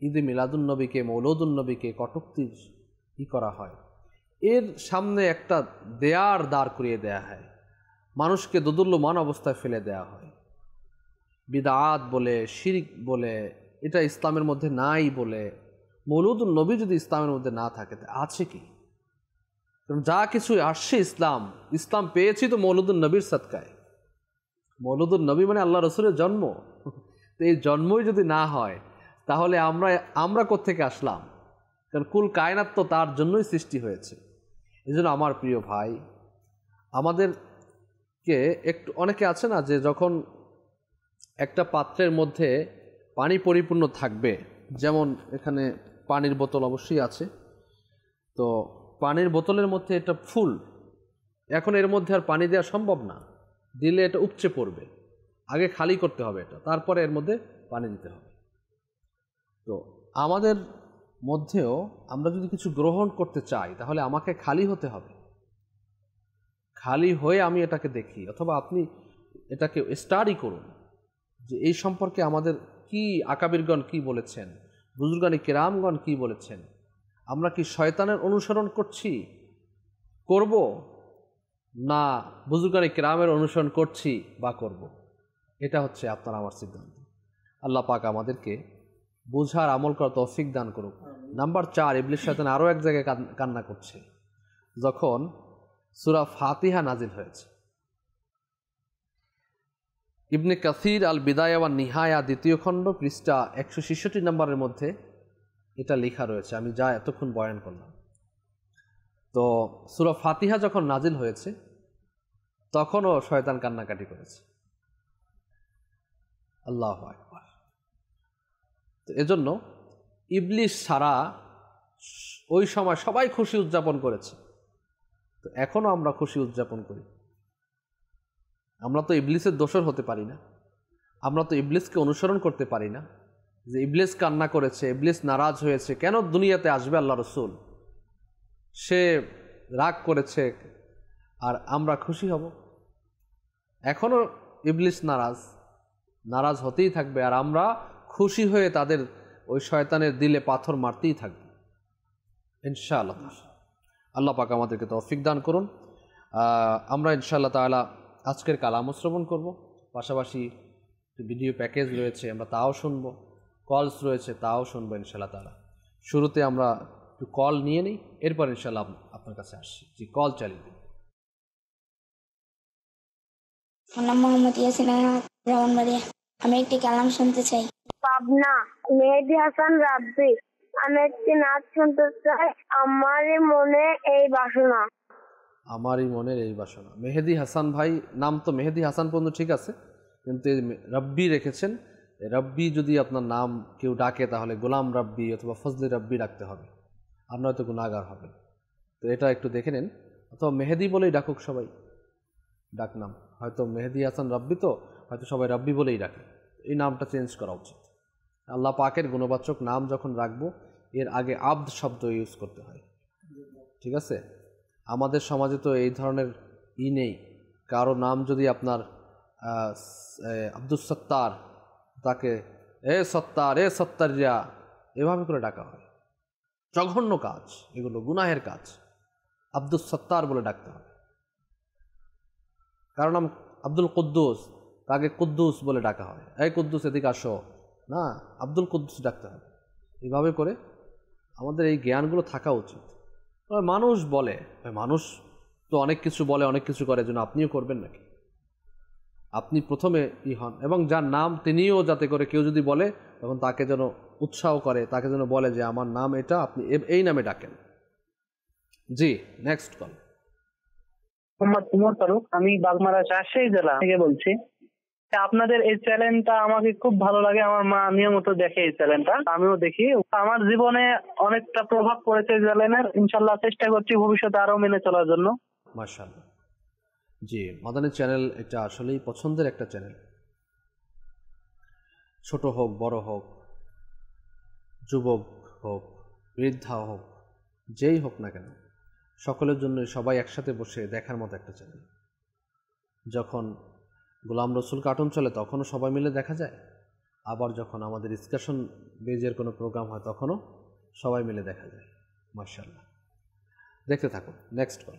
ঈদে মিলাদুন্নবীকে, মৌলুদুন্নবীকে কটূক্তি করা হয়। এর সামনে একটা দেয়ার দাঁড় করিয়ে দেয়া হয়, মানুষকে দোদুল্যমান অবস্থায় ফেলে দেয়া হয়। বিদআত বলে, শিরক বলে, এটা ইসলামের মধ্যে নাই বলে। মৌলুদুন্নবী যদি ইসলামের মধ্যে না থাকে আছে কি? কারণ যা কিছু আসছে ইসলাম পেয়েছি তো মৌলুদুন্নবীর সদকায়। মৌলুদুন্নবী মানে আল্লাহ রসুলের জন্ম। তো এই জন্মই যদি না হয় তাহলে আমরা কোত্থেকে আসলাম? কারণ কুল কায়নাত তো তার জন্যই সৃষ্টি হয়েছে। এই জন্য আমার প্রিয় ভাই, আমাদেরকে একটু, অনেকে আছে না যে যখন একটা পাত্রের মধ্যে পানি পরিপূর্ণ থাকবে, যেমন এখানে পানির বোতল অবশ্যই আছে, তো পানির বোতলের মধ্যে এটা ফুল, এখন এর মধ্যে আর পানি দেওয়া সম্ভব না, দিলে এটা উপচে পড়বে। আগে খালি করতে হবে এটা, তারপরে এর মধ্যে পানি দিতে হবে। তো আমাদের মধ্যেও আমরা যদি কিছু গ্রহণ করতে চাই তাহলে আমাকে খালি হতে হবে, খালি হয়ে আমি এটাকে দেখি, অথবা আপনি এটাকে স্টাডি করুন যে এই সম্পর্কে আমাদের কি আকাবিরগণ কি বলেছেন, বুজুর্গানি কেরামগণ কি বলেছেন। আমরা কি শয়তানের অনুসরণ করব, না বুজুর্গানি কেরামের অনুসরণ করছি বা করব? এটা হচ্ছে আপনার আমার সিদ্ধান্ত। আল্লাহ পাক আমাদেরকে বুঝার আমল করার তৌফিক দান করুক। নাম্বার 4, ইবলিস শয়তান আরও এক জায়গায় কান্না করছে যখন সূরা ফাতিহা নাজিল হয়েছে। ইবনে কাসির আল বিদায়া ওয়ান নিহায়া 2য় খণ্ড পৃষ্ঠা 166 নম্বরের মধ্যে এটা লেখা রয়েছে, আমি যা এতক্ষণ বয়ান করলাম। তো সূরা ফাতিহা যখন নাজিল হয়েছে তখনও শয়তান কান্নাকাটি করেছে। আল্লাহু আকবার। তো এজন্য ইবলিস ছাড়া ওই সময় সবাই খুশি উদযাপন করেছে, তো এখনও আমরা খুশি উদযাপন করি। আমরা তো ইবলিসের দোষর হতে পারি না, আমরা তো ইবলিসকে অনুসরণ করতে পারি না যে ইবলিস কান্না করেছে, ইবলিস নারাজ হয়েছে, কেন দুনিয়াতে আসবে আল্লাহ রসুল, সে রাগ করেছে আর আমরা খুশি হব। এখনও ইবলিস নারাজ হতেই থাকবে, আর আমরা খুশি হয়ে তাদের ওই শয়তানের দিলে পাথর মারতেই থাকব ইনশাআল্লাহ। আল্লাহ পাক আমাদেরকে তৌফিক দান করুন। আমরা ইনশাআল্লাহ তাআলা আজকের কালাম শ্রবণ করব, পাশাপাশি ভিডিও প্যাকেজ রয়েছে আমরা তাও শুনবো, কলস রয়েছে তাও শুনবো ইনশাআল্লাহ তাআলা। শুরুতে আমরা একটু কল নিয়ে নিই, এরপর ইনশাআল্লাহ আপনার কাছে আসছি। জি, কল চালিয়ে দিন। আমার নাম মোহাম্মদ ইয়াসিন ব্রাহ্মণবাড়িয়া। আমি একটি কালাম শুনতে চাই। পাবনা, মেহেদী হাসান রাব্বি। আমি একটি নাচ শুনতে চাই, আমারই মনে এই বাসনা। আমারই মনের এই বাসনা। মেহেদী হাসান ভাই, নাম তো মেহেদী হাসান পর্যন্ত ঠিক আছে, কিন্তু রব্বি রেখেছেন। রব্বি যদি আপনার নাম কেউ ডাকে তাহলে গোলাম রব্বি অথবা ফজলি রব্বি ডাকতে হবে, আর নয়তো গুনাহগার হবে। তো এটা একটু দেখে নেন, অথবা মেহেদী বলেই ডাকুক সবাই, ডাকনাম। হয়তো মেহেদী হাসান রব্বি, তো হয়তো সবাই রব্বি বলেই ডাকে। এই নামটা চেঞ্জ করা উচিত। আল্লাহ পাকের গুণবাচক নাম যখন রাখবো এর আগে আব্দ শব্দ ইউজ করতে হয়, ঠিক আছে? আমাদের সমাজে তো এই ধরনের নেই। কারো নাম যদি আপনার আব্দুস সত্তার, তাকে এ সত্তারিয়া এভাবে করে ডাকা হয়। জঘন্য কাজ, এগুলো গুনাহের কাজ। আব্দুস সত্তার বলে ডাকতে হবে। কারণ নাম আব্দুল কুদ্দুস, তাকে কুদ্দুস বলে ডাকা হয়, এই কুদ্দুস এদিকে আসো, না আব্দুল কুদ্দুস ডাকতে হবে। এইভাবে করে আমাদের এই জ্ঞানগুলো থাকা উচিত। মানুষ বলে, মানুষ তো অনেক কিছু বলে, অনেক কিছু করে, জন্য আপনিও করবেন নাকি? আপনি প্রথমে হন, এবং যার নাম তিনিও যাতে করে কেউ যদি বলে তখন তাকে যেন উৎসাহ করে, তাকে যেন বলে যে আমার নাম এটা, আপনি এই নামে ডাকেন। জি, নেক্সট কল। মোহাম্মদ উমর ফারুক, আমি বাগমারা রাজশাহী জেলা থেকে বলছি। আপনাদের এই চ্যানেলটা আমাকে খুব ভালো লাগে, আমার মা নিয়মিত দেখে এই চ্যানেলটা, আমিও দেখি। আমার জীবনে অনেকটা প্রভাব পড়েছে এই চ্যানেলের। ইনশাল্লাহ চেষ্টা করছি ভবিষ্যতে আরো মেনে চলার জন্য। মাশাআল্লাহ। জি, মাদানী চ্যানেল এটা আসলেই পছন্দের একটা চ্যানেল। ছোট হোক, বড় হোক, যুবক হোক, বৃদ্ধা হোক, যেই হোক না কেন, সকলের জন্য সবাই একসাথে বসে দেখার মতো একটা চ্যানেল। যখন গোলাম রসুল কার্টুন চলে তখনও সবাই মিলে দেখা যায়, আবার যখন আমাদের ডিসকাশন বেজের কোনো প্রোগ্রাম হয় তখনও সবাই মিলে দেখা যায়। মাশাআল্লাহ, দেখতে থাকুন। Next call.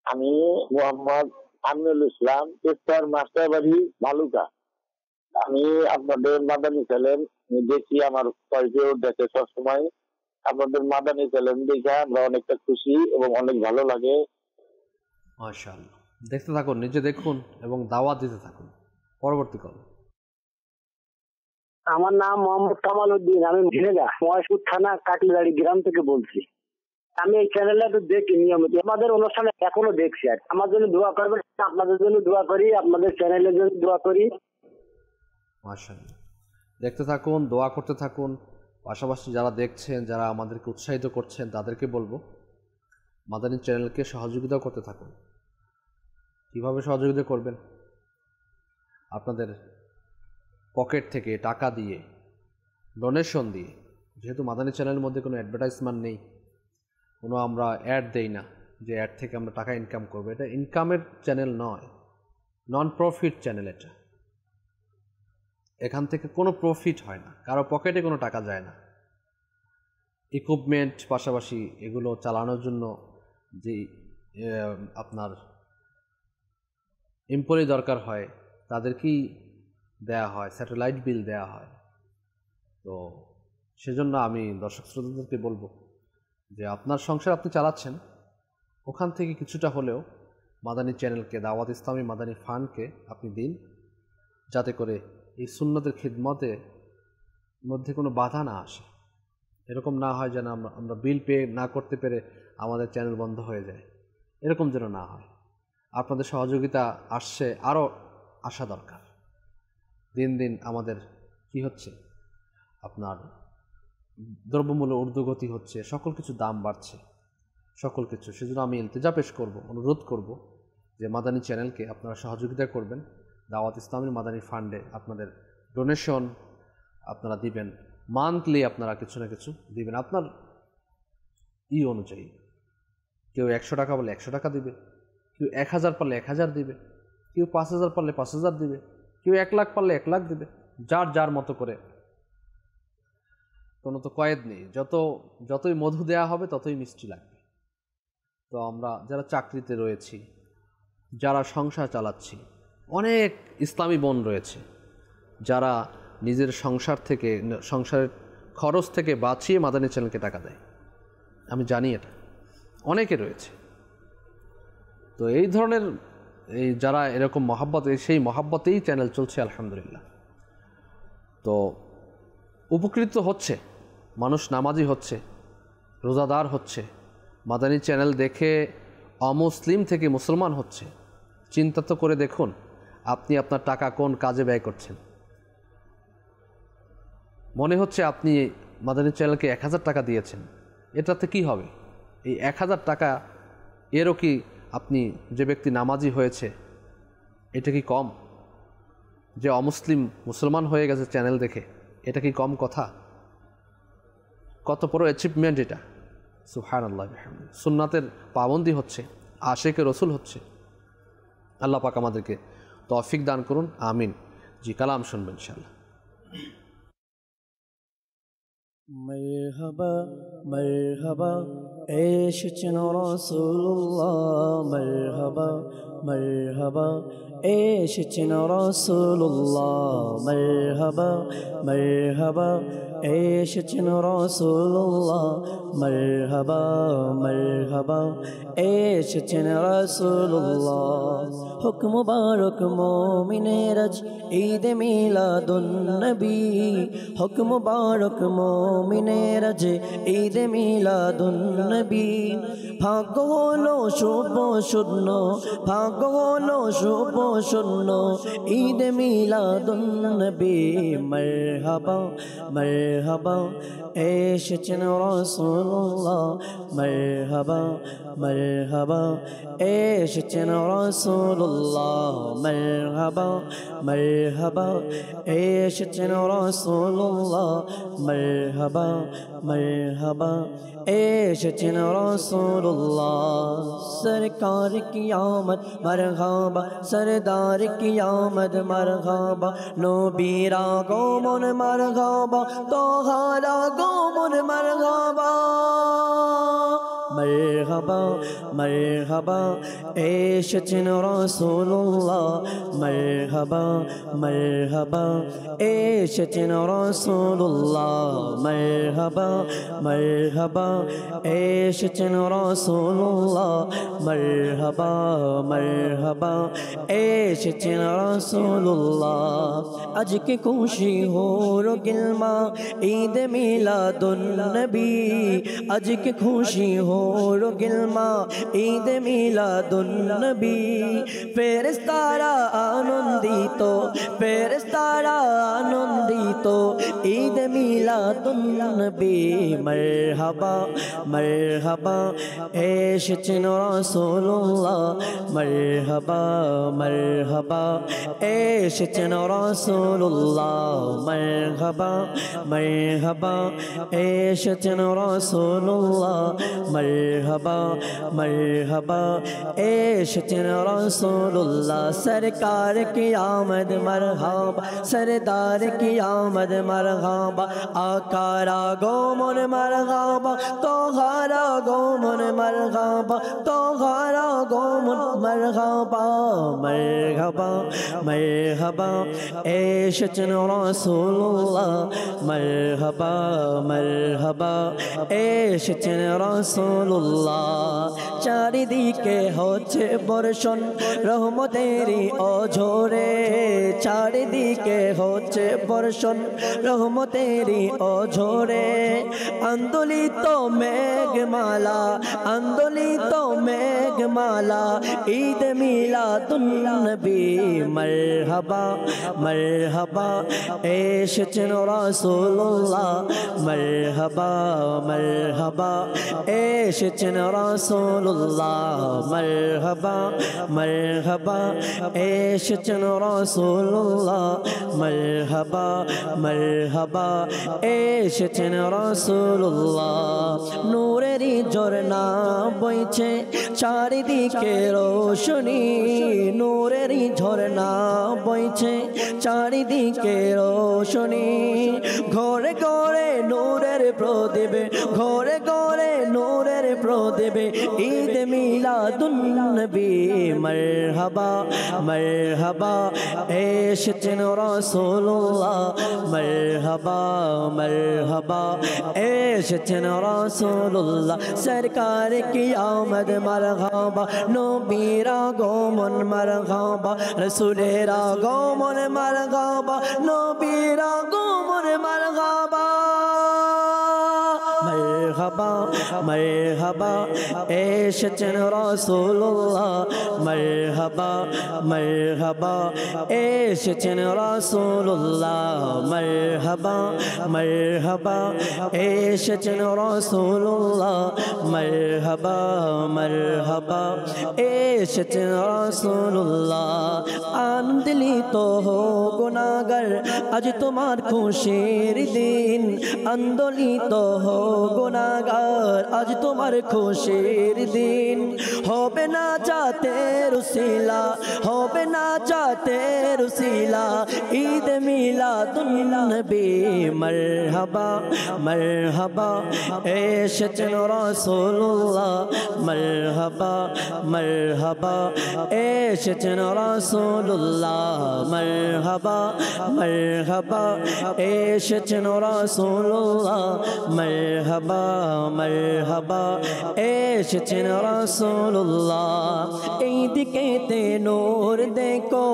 আমি মোহাম্মদ আমিনুল ইসলাম, ইফতার মাস্টার বাড়ি ভালুকা। আমি আপনাদের মাদানী চ্যানেল দেখি, আমার পরিচয় দেখে সবসময়। আপনাদের মাদানী চ্যানেল দেখে আমরা অনেকটা খুশি এবং অনেক ভালো লাগে। মাশাআল্লাহ, দেখতে থাকুন, নিজে দেখুন এবং দাওয়াত দিতে থাকুন। পরবর্তী কল। আমার নাম মোহাম্মদ কামাল উদ্দিন, আমি ঝিনেগা মহেশপুর থানা কাটলিবাড়ি গ্রাম থেকে বলছি। আমি এই চ্যানেলটা তো দেখি নিয়মিত, আমাদের অনুষ্ঠানে এখনো দেখছি। আর আমার জন্য দোয়া করবেন, আপনাদের জন্য দোয়া করি, আপনাদের চ্যানেলের জন্য দোয়া করি। মাশাআল্লাহ, দেখতে থাকুন, দোয়া করতে থাকুন। পাশাপাশি যারা দেখছেন, যারা আমাদেরকে উৎসাহিত করছেন, তাদেরকে বলবো মাদানী চ্যানেলকে সহযোগিতা করতে থাকুন। কিভাবে সহযোগিতা করবেন? আপনাদের পকেট থেকে টাকা দিয়ে, ডোনেশন দিয়ে। যেহেতু মাদানী চ্যানেলের মধ্যে কোনো অ্যাডভার্টাইজমেন্ট নেই, কোনো আমরা অ্যাড দেই না, যে অ্যাড থেকে আমরা টাকা ইনকাম করবো, এটা ইনকামের চ্যানেল নয়, নন প্রফিট চ্যানেল। এটা এখান থেকে কোনো প্রফিট হয় না, কারো পকেটে কোনো টাকা যায় না। ইকুইপমেন্ট পাশাপাশি এগুলো চালানোর জন্য যে আপনার এমপ্লয়ি দরকার হয় তাদেরকেই দেয়া হয়, স্যাটেলাইট বিল দেয়া হয়। তো সেজন্য আমি দর্শক শ্রোতাদেরকে বলবো যে আপনার সংসার আপনি চালাচ্ছেন, ওখান থেকে কিছুটা হলেও মাদানী চ্যানেলকে, দাওয়াত ইসলামী মাদানী ফান্ডকে আপনি দিন, যাতে করে এই সুন্নতের খিদমতের মধ্যে কোনো বাধা না আসে। এরকম না হয় যেন আমরা বিল পে না করতে পেরে আমাদের চ্যানেল বন্ধ হয়ে যায়, এরকম যেন না হয়। আপনাদের সহযোগিতা আসছে, আরও আসা দরকার। দিন দিন আমাদের কি হচ্ছে, আপনার দ্রব্যমূল্য ঊর্ধ্বগতি হচ্ছে, সকল কিছু দাম বাড়ছে, সকল কিছু। সেজন্য আমি ইলতিজা পেশ করব, অনুরোধ করব যে মাদানী চ্যানেলকে আপনারা সহযোগিতা করবেন। দাওয়াত ইসলামের মাদানী ফান্ডে আপনাদের ডোনেশন আপনারা দিবেন, মান্থলি আপনারা কিছু না কিছু দিবেন আপনার অনুযায়ী। কেউ 100 টাকা বলে 100 টাকা দিবে, কেউ 1000 পারলে 1000 দিবে, কেউ 5000 পারলে 5000 দিবে, কেউ 1 লাখ পারলে 1 লাখ দিবে, যার যার মতো করে। কোনো তো কয়েদ নেই, যতই মধু দেয়া হবে ততই মিষ্টি লাগবে। তো আমরা যারা চাকরিতে রয়েছি, যারা সংসার চালাচ্ছি, অনেক ইসলামী বোন রয়েছে যারা নিজের সংসারের খরচ থেকে বাঁচিয়ে মাদানী চ্যানেলকে টাকা দেয়। আমি জানি এটা অনেকে রয়েছে। তো এই ধরনের যারা এরকম মহাব্বত, সেই মহাব্বতেই চ্যানেল চলছে আলহামদুলিল্লাহ। তো উপকৃত হচ্ছে মানুষ, নামাজি হচ্ছে, রোজাদার হচ্ছে, মাদানী চ্যানেল দেখে অমুসলিম থেকে মুসলমান হচ্ছে। চিন্তা তো করে দেখুন আপনি আপনার টাকা কোন কাজে ব্যয় করছেন। মনে হচ্ছে আপনি মাদানী চ্যানেলকে 1000 টাকা দিয়েছেন, এটাতে কি হবে? এই 1000 টাকা এরও কি আপনি যে ব্যক্তি নামাজি হয়েছে এটা কি কম? যে অমুসলিম মুসলমান হয়ে গেছে চ্যানেল দেখে, এটা কি কম কথা? কত বড় অ্যাচিভমেন্ট এটা! সুবহানাল্লাহ বিহামদিহি। সুন্নাতের পাবন্দি হচ্ছে, আশিকে রসুল হচ্ছে। আল্লাহ পাক আমাদেরকে তৌফিক দান করুন, আমিন। জি, কালাম শুনবেন ইনশাআল্লাহ। مرحبا مرحبا এসেছেন রাসূলুল্লাহ, মারহাবা মারহাবা এসেছেন রাসূলুল্লাহ, মারহাবা মারহাবা এসেছেন রাসূলুল্লাহ, মারহাবা মারহাবা এসেছেন রাসূলুল্লাহ। হুকম মুবারক মুমিনের আজ ঈদ মিলাদুন নবী, হুকম মুবারক মুমিনের আজ ঈদ মিলাদুন নবী। ভাগ্য হলো শুভ শূন্য, ভাগ্য হলো শুভ শূন্য ঈদ মিলাদুন নবী। মারহাবা মারহাবা এসেছেন রাসূলুল্লাহ, মারহাবা মারহাবা এসেছেন রাসূলুল্লাহ, মারহাবা মারহাবা এসেছেন রাসূলুল্লাহ, মারহাবা মারহাবা এসেছেন রাসূলুল্লাহ। সরকার কি আমদ মারহাবা, সরদার কি আমদ মারহাবা, নবীর আগমন মারহাবা, তোহার আগমন মারহাবা। মারহাবা মারহাবা এসেছেন রাসূলুল্লাহ, মারহাবা মারহাবা এসেছেন রাসূলুল্লাহ, মারহাবা মারহাবা এসেছেন রাসূলুল্লাহ, মারহাবা মারহাবা এসেছেন রাসূলুল্লাহ। আজকে খুশি হল গিলমা ঈদ মিলাদুন নবী, আজকে খুশি হল গিলমা ঈদ মিলাদুন নবী। ফেরেশতারা আনন্দিত, ফেরেশতারা আনন্দিত ঈদ ঈদ মিলাদুন নবী মারহাবা মারহাবা এসেছেন রাসূলুল্লাহ মারহাবা মারহাবা এসেছেন রাসূলুল্লাহ মারহাবা মারহাবা এসেছেন রাসূলুল্লাহ মারহাবা মারহাবা এসেছেন রাসূলুল্লাহ সরকার কি আমদ মারহাবা सरदार की आमद मरहबा आकारा गोमन मरहबा तोहारा गोमन मरहबा तोहारा गोमन मरहबा मरहबा मरहबा एशचन रसूलुल्लाह मरहबा मरहबा एशचन रसूलुल्लाह চারিদিকে হচ্ছে বর্ষণ রহমতেরই অঝরে চারিদিকে হচ্ছে বর্ষণ রহমতেরই অঝরে আন্দোলিত মেঘমালা আন্দোলিত মেঘমালা ঈদ মিলাদুন নবী মারহাবা মারহাবা এসেছেন রাসূলুল্লাহ মারহাবা মারহাবা এসেছেন রাসূলুল্লাহ মারহাবা মারহাবা এসেছেন রাসূলুল্লাহ মারহাবা মারহাবা এসেছেন রাসূলুল্লাহ নূরেরই ঝরনা বইছে চারিদিকে রোশনী নূরেরই ঝরনা বইছে চারিদিকে রোশনী ঘরে ঘরে নূরের প্রদীপ ঘরে ঘরে নূরের প্রদীপ ঈদ মিলাদুন নবী মারহাবা মারহাবা এসেছেন রাসূলুল্লাহ মারহাবা মারহাবা এসেছেন রাসূলুল্লাহ সরকার কি আমদ মারহাবা নবীর আগমন মারহাবা রাসূলের আগমন মারহাবা নবীর আগমন মারহাবা মারহাবা মারহাবা এসেছেন রাসূলুল্লাহ মারহাবা মারহাবা এসেছেন রাসূলুল্লাহ মারহাবা মারহাবা এসেছেন রাসূলুল্লাহ মারহাবা মারহাবা এসেছেন রাসূলুল্লাহ আনন্দিত হো গুনাহগার আজ তোমার খুশির দিন আন্দোলিত হো গুনাহগার আজ তোমার খুশির দিন হবে না চাতে রুসিলা হবে না চাতে রুসিলা ঈদ মিলাদুন নবী মারহাবা মারহাবা এসেছেন রাসূলুল্লাহ মারহাবা মারহাবা এসেছেন রাসূলুল্লাহ মারহাবা মারহাবা এসেছেন রাসূলুল্লাহ মারহাবা মারহাবা এসেছেন রাসূলুল্লাহ এই দিকেতে নূর দেখো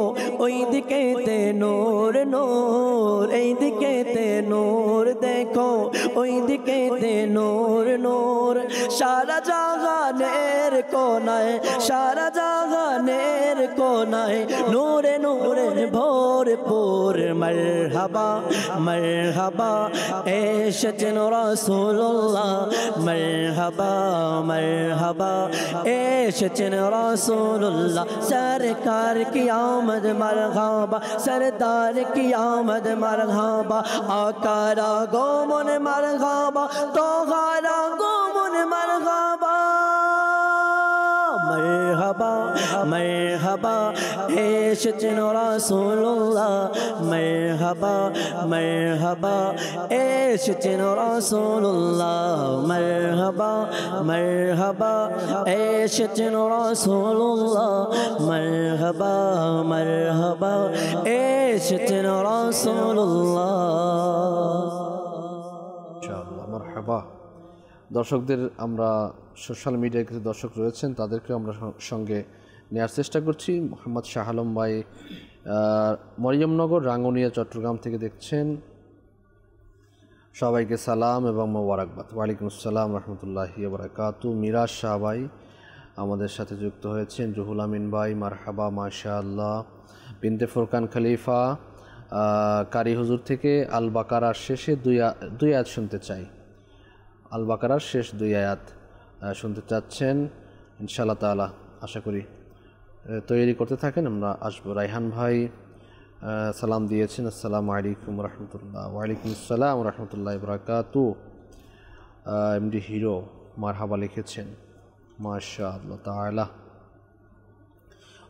ওই দিকেতে নূর নূর এই দিকেতে নূর দেখো ওই দিকেতে নূর নূর সারা জাহানের কোনায় সারা জাহানের কোনায় নূরে নূরে ভরপুর মারহাবা মারহাবা এসেছেন রাসূলুল্লাহ মারহাবা মারহাবা এসেছেন রাসূলুল্লাহ সরকার কি আমদ মারহাবা সরদার কি আমদ মারহাবা আকারা গোমন মারহাবা তোহারা গোমন মারহাবা মারহাবা মারহাবা এসেছেন রাসূলুল্লাহ মারহাবা মারহাবা এসেছেন রাসূলুল্লাহ মারহাবা মারহাবা এসেছেন রাসূলুল্লাহ মারহাবা মারহাবা এসেছেন রাসূলুল্লাহ ইনশাআল্লাহ মারহাবা। দর্শকদের আমরা সোশ্যাল মিডিয়ায় কিছু দর্শক রয়েছেন তাদেরকে আমরা সঙ্গে নেওয়ার চেষ্টা করছি। মোহাম্মদ শাহ আলম ভাই মরিয়মনগর রাঙ্গুনিয়া চট্টগ্রাম থেকে দেখছেন, সবাইকে সালাম এবং মোবারকবাদ। ওয়ালাইকুম আসসালাম রহমতুল্লাহি ওয়া বারাকাতুহু। মিরাজ শাহ ভাই আমাদের সাথে যুক্ত হয়েছেন, রুহুল আমিন ভাই মারহাবা মাশাআল্লাহ, বিনতে ফুরকান খলিফা কারি হুজুর থেকে আল বাকারার শেষে দুই আয়াত শুনতে চাই। আল বাকারার শেষ 2 আয়াত শুনতে চাচ্ছেন ইনশাআল্লাহ তাআলা। আশা করি তৈরি করতে থাকেন, আমরা আসবো। রাইহান ভাই সালাম দিয়েছেন, আসসালামু আলাইকুম রহমতুল্লাহ। ওয়ালাইকুম আসসালাম রহমতুল্লাহ বারাকাতু। এমডি হিরো মারহাবা লিখেছেন, মাশাআল্লাহ তাআলা।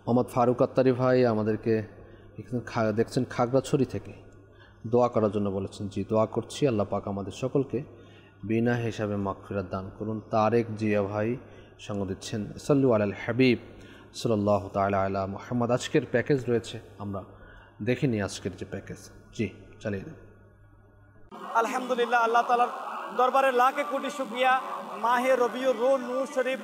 মোহাম্মদ ফারুক আত্তারি ভাই আমাদেরকে দেখছেন খাগড়াছড়ি থেকে, দোয়া করার জন্য বলেছেন। জি, দোয়া করছি, আল্লাহ পাক আমাদের সকলকে বিনা হিসাবে মাগফিরাত দান করুন। তারেক জিয়া ভাই সঙ্গ দিচ্ছেন, সাল্লু আলাল হাবিব সাল্লাল্লাহু তাআলা আলা মুহাম্মদ। আজকের প্যাকেজ রয়েছে, আমরা দেখিনি আজকের যে প্যাকেজ। জি, চালিয়ে দিন। আলহামদুলিল্লাহ, আল্লাহ তাআলার দরবারে লাখে কোটি শুকরিয়া। মাহে রবিউর নূর শরীফ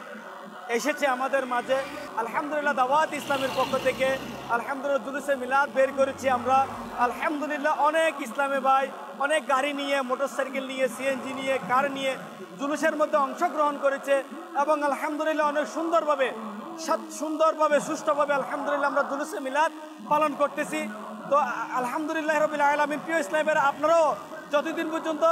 এসেছে আমাদের মাঝে। আলহামদুলিল্লাহ, দাওয়াত ইসলামের পক্ষ থেকে আলহামদুলিল্লাহ জুলুসে মিলাদ বের করেছি আমরা। আলহামদুলিল্লাহ, অনেক ইসলামে ভাই অনেক গাড়ি নিয়ে, মোটরসাইকেল নিয়ে, সিএনজি নিয়ে, কার নিয়ে জুলুসের মধ্যে অংশগ্রহণ করেছে এবং আলহামদুলিল্লাহ অনেক সুন্দরভাবে সুষ্ঠুভাবে আলহামদুলিল্লাহ আমরা জুলুসে মিলাদ পালন করতেছি। তো আলহামদুলিল্লাহ রাব্বিল আলামিন। প্রিয় ইসলামের আপনারাও যতদিন পর্যন্ত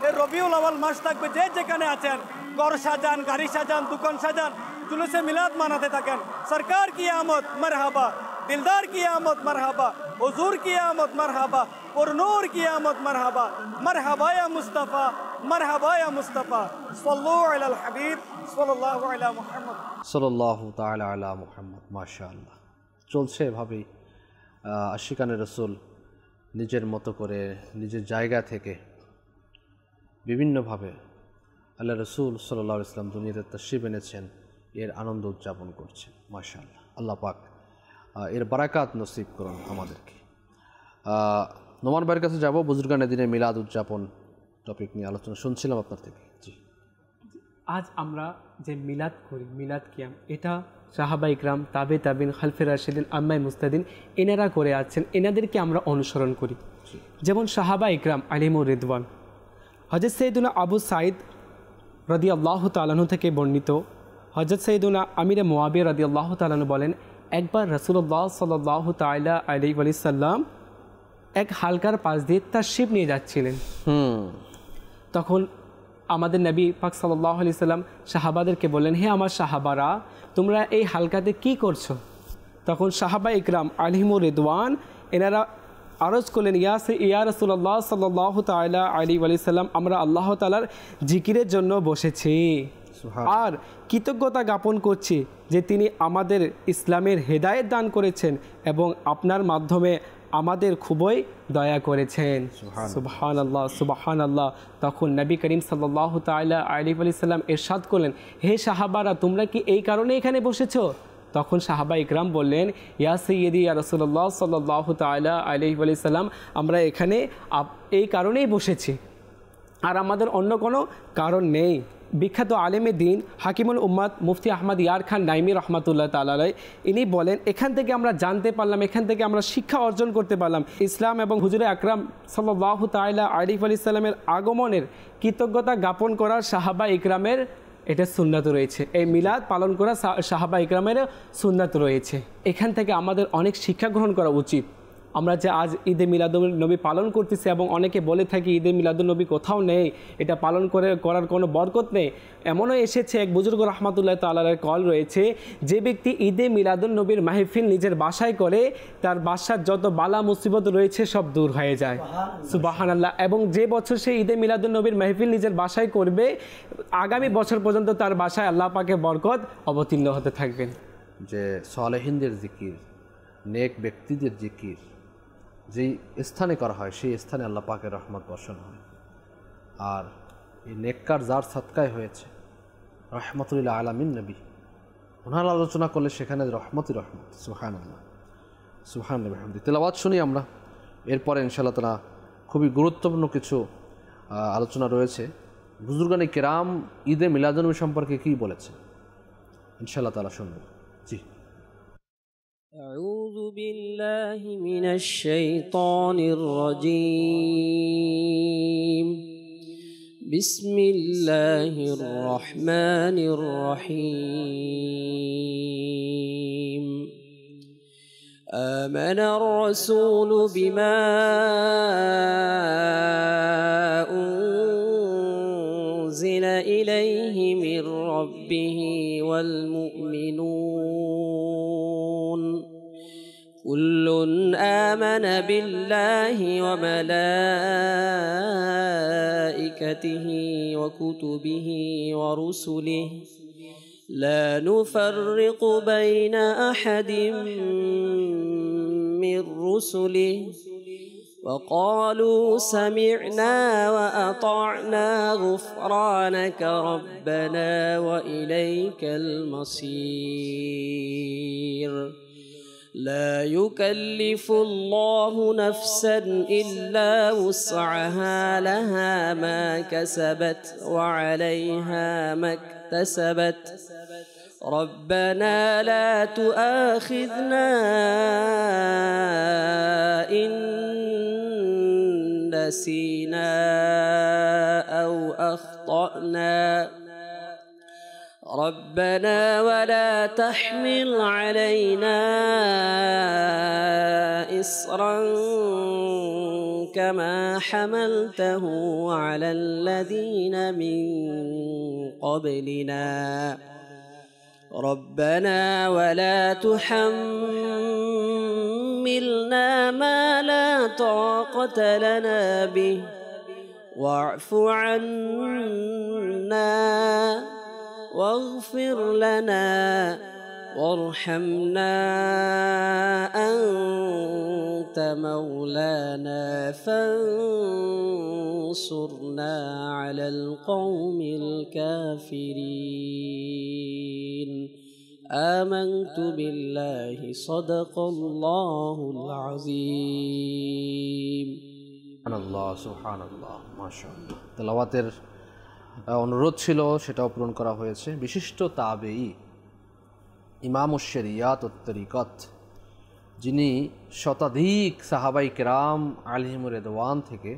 এই রবিউল আউয়াল মাস থাকবে, যে যেখানে আছেন ঘর সাজান, গাড়ি সাজান, দোকান সাজান, জুলুসে মিলাদ মানাতে থাকেন। সরকার কি আমদ মারহাবা, দিলদার কি আমদ মারহাবা, হুজুর কি আমদ মারহাবা, পুরনূর কি আমদ মারহাবা, মারহাবা ইয়া মুস্তাফা, মারহাবা ইয়া মুস্তাফা, সাল্লু আলাল হাবিব সাল্লাল্লাহু আলা মুহাম্মদ সাল্লাল্লাহু তাআলা আলা মুহাম্মদ। মাশাআল্লাহ, চলছে এভাবেই আশিকানে রসুল নিজের মতো করে নিজের জায়গা থেকে বিভিন্নভাবে আল্লাহ রসুল সাল্লাল্লাহু আলাইহি ওয়াসাল্লাম দুনিয়াতে তাশরীফ এনেছেন, এর আনন্দ উদযাপন করছেন। মাশাআল্লাহ, আল্লাহ পাক এর বারাকাত নসিব করুন আমাদেরকে। নোমান ভাইয়ের কাছে যাব, বুজুর্গানে দিনে মিলাদ উদযাপন টপিক নিয়ে আলোচনা শুনছিলাম আপনার থেকে। জি, আজ আমরা যে মিলাদ করি, মিলাদ কিয়াম, এটা সাহাবা ইকরাম, তাবে তাবিন, খালফে রাশিদিন, আম্মাই মুস্তাদিন এনারা করে আছেন, এনাদেরকে আমরা অনুসরণ করি। যেমন সাহাবা ইকরাম আলিমুর রিদওয়ান, হযরত সৈয়দুনা আবু সাঈদ রাদিয়াল্লাহু তাআলা আনহু থেকে বর্ণিত, হযরত সৈয়দুনা আমিরে মুআবিয়া রাদিয়াল্লাহু তাআলা আনহু বলেন, একবার রাসূলুল্লাহ সাল্লাল্লাহু তাআলা আলাইহি ওয়াসাল্লাম এক হালকার পাশ দিয়ে তাশরীফ নিয়ে যাচ্ছিলেন। তখন আমাদের নবী পাক সাল্লাল্লাহু আলাইহি সাল্লাম সাহাবাদেরকে বললেন, হে আমার সাহাবারা, তোমরা এই হালকাতে কি করছো? তখন সাহাবা ইকরাম আলিমুর রিদওয়ান এনারা আরজ করলেন, ইয়া রাসূলুল্লাহ সাল্লাল্লাহু তাআলা আলাইহি ওয়াসাল্লাম, আমরা আল্লাহ তাআলার জিকিরের জন্য বসেছি আর কৃতজ্ঞতা জ্ঞাপন করছি যে তিনি আমাদের ইসলামের হেদায়েত দান করেছেন এবং আপনার মাধ্যমে আমাদের খুবই দয়া করেছেন। সুবহানাল্লাহ, সুবহানাল্লাহ। তখন নবী করিম সাল্লাল্লাহু তাআলা আলাইহি ওয়াসাল্লাম ইরশাদ করলেন, হে সাহাবারা, তোমরা কি এই কারণে এখানে বসেছো? তখন সাহাবা ইকরাম বললেন, ইয়া সাইয়্যিদি ইয়া রাসূলুল্লাহ সাল্লাল্লাহু তাআলা আলাইহি ওয়াসাল্লাম, আমরা এখানে এই কারণেই বসেছি, আর আমাদের অন্য কোনো কারণ নেই। বিখ্যাত আলেমে দিন হাকিমুল উম্মাত মুফতি আহমদ ইয়ার খান নাইমি রহমাতুল্লাহ তাআলা আলাইহি, ইনি বলেন, এখান থেকে আমরা জানতে পারলাম, এখান থেকে আমরা শিক্ষা অর্জন করতে পারলাম ইসলাম এবং হুজুরে আকরাম সাল্লাল্লাহু তাআলা আলাইহি ওয়াসাল্লামের আগমনের কৃতজ্ঞতা জ্ঞাপন করার সাহাবা ইকরামের এটা সুন্নাত রয়েছে, এই মিলাদ পালন করা সাহাবা ইকরামের সুন্নাত রয়েছে। এখান থেকে আমাদের অনেক শিক্ষা গ্রহণ করা উচিত। আমরা যে আজ ঈদে মিলাদুন্নবী পালন করতেছি এবং অনেকে বলে থাকি ঈদে মিলাদুন্নবী কোথাও নেই, এটা পালন করার কোনো বরকত নেই, এমনও এসেছে এক বুজুর্গ রহমাতুল্লাহ তাআলার কল রয়েছে, যে ব্যক্তি ঈদে মিলাদুন্নবীর মাহফিল নিজের বাসায় করে, তার বাসার যত বালা মুসিবত রয়েছে সব দূর হয়ে যায়। সুবহানাল্লাহ। এবং যে বছর সে ঈদে মিলাদুন্নবীর মাহফিল নিজের বাসায় করবে, আগামী বছর পর্যন্ত তার বাসায় আল্লাহ পাকের বরকত অবতীর্ণ হতে থাকবেন। যে সালেহিনদের জিকির, নেক ব্যক্তিদের জিকির যেই স্থানে করা হয়, সেই স্থানে আল্লাহ পাকের রহমত বর্ষণ হয়। আর এই নেককার যার সাদকায় হয়েছে রহমতুল্লাহ আলামিন নবী, ওনার আলোচনা করলে সেখানে রহমতই রহমত। সুবহানাল্লাহ, সুবহানাল্লাহ। তেলাওয়াত শুনি আমরা, এরপরে ইনশাআল্লাহ তাআলা খুবই গুরুত্বপূর্ণ কিছু আলোচনা রয়েছে। বুজুর্গানে কেরাম ঈদে মিলাদুন্নবী সম্পর্কে কী বলেছে ইনশাআল্লাহ তাআলা শুনব। জি। أعوذ بالله من الشيطان الرجيم. بسم الله الرحمن الرحيم. آمن الرسول بما أنزل إليه من ربه والمؤمنون كل آمن بالله وملائكته وكتبه ورسله لا نفرق بين أحد من رسله وقالوا سمعنا وأطعنا غفرانك ربنا وإليك المصير لا يكلف الله نفسا إلا وسعها لها ما كسبت وعليها ما اكتسبت ربنا لا تؤاخذنا إن نسينا أو أخطأنا ربنا ولا تحمل علينا إصرا كما حملته على الذين من قبلنا ربنا ولا تحملنا ما لا طاقة لنا به واعف عنا واغفر لنا وارحمنا أنت مولانا فانصرنا على القوم الكافرين آمنت بالله صدق الله العظيم সুবহানাল্লাহ সুবহানাল্লাহ মাশাআল্লাহ। তেলাওয়াতের অনুরোধ ছিল, সেটাও পূরণ করা হয়েছে। বিশিষ্ট তাবেঈ ইমামুশ শরিয়াত ওয়াত তরিকত, যিনি শতাধিক সাহাবাই কেরাম আলাইহিমুর রিদওয়ান থেকে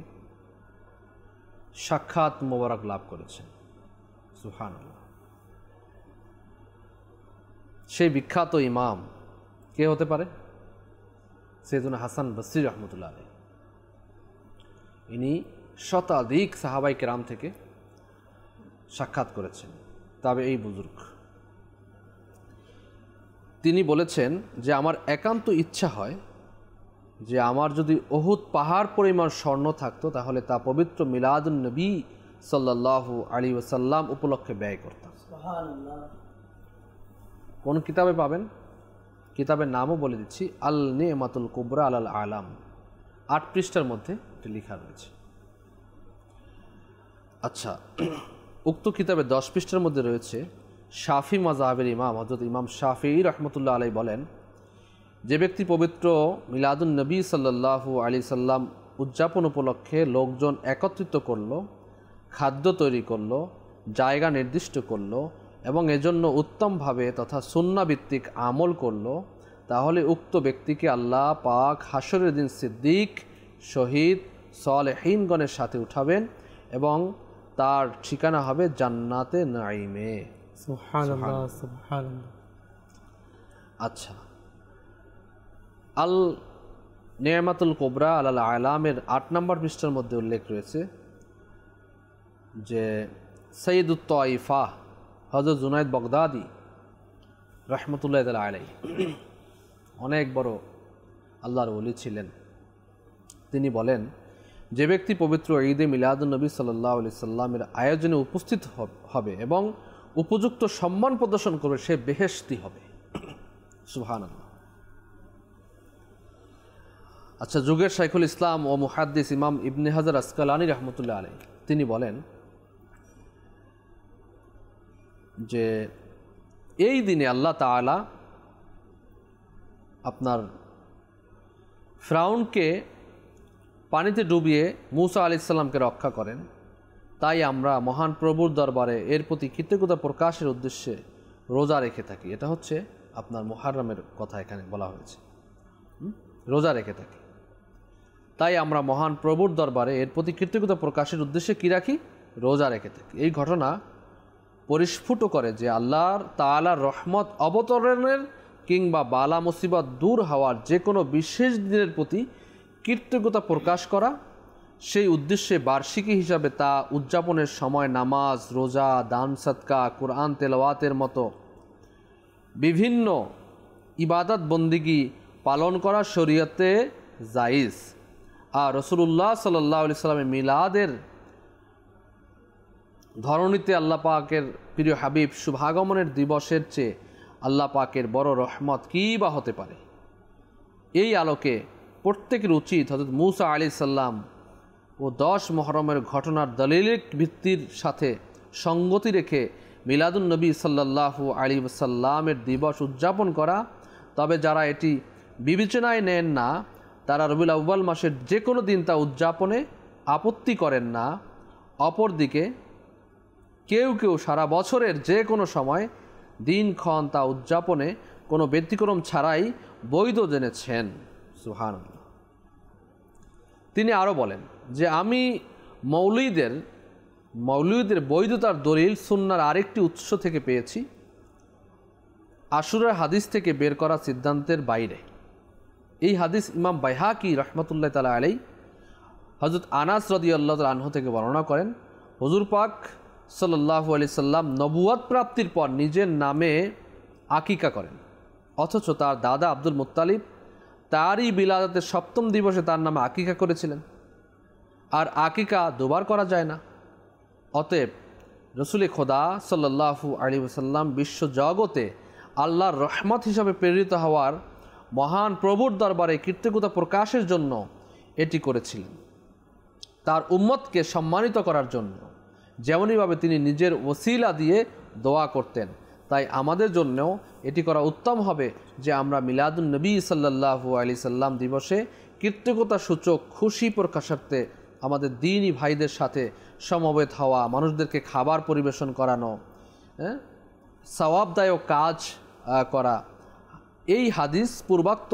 সাক্ষাৎ মোবারক লাভ করেছেন। সুবহানাল্লাহ। সেই বিখ্যাত ইমাম কে হতে পারে? সৈয়দুনা হাসান বসরি রহমতুল্লাহ আলাইহি। ইনি শতাধিক সাহাবাই কেরাম থেকে সাক্ষাৎ করেছেন, তবে এই বুজুর্গ। তিনি বলেছেন যে আমার একান্ত ইচ্ছা হয় যে আমার যদি উহুদ পাহাড় পরিমাণ স্বর্ণ থাকতো তাহলে তা পবিত্র মিলাদুন নবী সাল্লাল্লাহু আলাইহি ওয়াসাল্লাম উপলক্ষে ব্যয় করতাম। কোন কিতাবে পাবেন? কিতাবের নামও বলে দিচ্ছি, আল নি'মাতুল কুবরা আলাল আলাম, 8 পৃষ্ঠার মধ্যে এটি লেখা রয়েছে। আচ্ছা, উক্ত কিতাবে 10 পৃষ্ঠার মধ্যে রয়েছে শাফি মাযহাবের ইমাম হযরত ইমাম শাফিঈ রাহমাতুল্লাহ আলাইহি বলেন, যে ব্যক্তি পবিত্র মিলাদুন নবী সাল্লাল্লাহু আলাইহি সাল্লাম উদযাপন উপলক্ষে লোকজন একত্রিত করলো, খাদ্য তৈরি করলো, জায়গা নির্দিষ্ট করলো এবং এজন্য উত্তমভাবে তথা সুন্নাহ ভিত্তিক আমল করলো, তাহলে উক্ত ব্যক্তিকে আল্লাহ পাক হাসরের দিন সিদ্দিক, শহীদ, সালেহীনগণের সাথে উঠাবেন এবং তার ঠিকানা হবে জান্নাতে নাঈমে। সুবহানাল্লাহ সুবহানাল্লাহ। আচ্ছা, আল নি'মাতুল কুবরা আলাল আলামের 8 নম্বর পৃষ্ঠার মধ্যে উল্লেখ রয়েছে যে সৈয়দুত তাইফা হযরত জুনায়েদ বাগদাদি রাহমাতুল্লাহি আলাইহি অনেক বড় আল্লাহর ওলি ছিলেন। তিনি বলেন, যে ব্যক্তি পবিত্র ঈদে মিলাদুন নবী সাল্লাল্লাহু আলাইহি সাল্লামের আয়োজনে উপস্থিত হবে এবং উপযুক্ত সম্মান প্রদর্শন করবে, সে বেহেশতি হবে। সুবহানাল্লাহ। আচ্ছা, যুগের শাইখুল ইসলাম ও মুহাদ্দিস ইমাম ইবনে হাজার আসকালানী রাহমাতুল্লাহ আলাইহি তিনি বলেন যে এই দিনে আল্লাহ তাআলা আপনার ফিরআউনকে পানিতে ডুবিয়ে মূসা আলাইহিস সালামকে রক্ষা করেন। তাই আমরা মহান প্রভুর দরবারে এর প্রতি কৃতজ্ঞতা প্রকাশের উদ্দেশ্যে রোজা রেখে থাকি। এটা হচ্ছে আপনার মুহররমের কথা এখানে বলা হয়েছে, রোজা রেখে থাকি। তাই আমরা মহান প্রভুর দরবারে এর প্রতি কৃতজ্ঞতা প্রকাশের উদ্দেশ্যে কী রাখি? রোজা রেখে থাকি। এই ঘটনা পরিস্ফুট করে যে আল্লাহর তাআলার রহমত অবতরণের কিংবা বালা মুসিবত দূর হওয়ার যে কোনো বিশেষ দিনের প্রতি কৃতজ্ঞতা প্রকাশ করা, সেই উদ্দেশ্যে বার্ষিকী হিসাবে তা উদযাপনের সময় নামাজ, রোজা, দান সদকা, কোরআন তেলাওয়াতের মতো বিভিন্ন ইবাদত বন্দিগি পালন করা শরীয়তে জায়েজ। আর রাসূলুল্লাহ সাল্লাল্লাহু আলাইহি সাল্লামের মিলাদের ধরণীতে আল্লাহ পাকের প্রিয় হাবিব শুভাগমনের দিবসের চেয়ে আল্লাহ পাকের বড় রহমত কী বা হতে পারে। এই আলোকে প্রত্যেকের উচিত হযরত মূসা আলাইহিস সালাম ও 10 মুহররমের ঘটনার দলিলিক ভিত্তির সাথে সঙ্গতি রেখে মিলাদুন নবী সাল্লাল্লাহু আলাইহি ওয়াসাল্লামের দিবস উদযাপন করা। তবে যারা এটি বিবেচনায় নেন না তারা রবিউল আউয়াল মাসের যে কোনো দিন তা উদযাপনে আপত্তি করেন না। অপরদিকে কেউ কেউ সারা বছরের যে কোনো সময় দিনক্ষণ তা উদযাপনে কোনো ব্যতিক্রম ছাড়াই বৈধ জেনেছেন। সুবহানাল্লাহ। তিনি আরও বলেন যে আমি মৌলুদের বৈধতার দলিল সুন্নাহর আরেকটি উৎস থেকে পেয়েছি, আশুরার হাদিস থেকে বের করা সিদ্ধান্তের বাইরে। এই হাদিস ইমাম বাইহাকি রহমতুল্লাহ তাআলা আলাইহি হযরত আনাস রাদিয়াল্লাহু তাআলা আনহু থেকে বর্ণনা করেন, হুজুর পাক সাল্লাল্লাহু আলাইহি সাল্লাম নবুয়ত প্রাপ্তির পর নিজের নামে আকিকা করেন, অথচ তার দাদা আব্দুল মুত্তালিব তারই বিলাদতের 7ম দিবসে তার নামে আকিকা করেছিলেন। আর আকিকা দুবার করা যায় না। অতএব রসুল খোদা সাল্লাল্লাহু আলাইহি ওয়াসাল্লাম বিশ্ব জগতে আল্লাহর রহমত হিসাবে প্রেরিত হওয়ার মহান প্রভুর দরবারে কৃতজ্ঞতা প্রকাশের জন্য এটি করেছিলেন, তার উম্মতকে সম্মানিত করার জন্য, যেমনইভাবে তিনি নিজের ওসিলা দিয়ে দোয়া করতেন। তাই আমাদের জন্যও এটি করা উত্তম হবে যে আমরা মিলাদুন নবী সাল্লাল্লাহু আলাইহি সাল্লাম দিবসে কৃতজ্ঞতা সূচক খুশি প্রকাশার্থে আমাদের দ্বীনি ভাইদের সাথে সমবেত হওয়া, মানুষদেরকে খাবার পরিবেশন করানো, সওয়াবদায়ক কাজ করা। এই হাদিস পূর্বোক্ত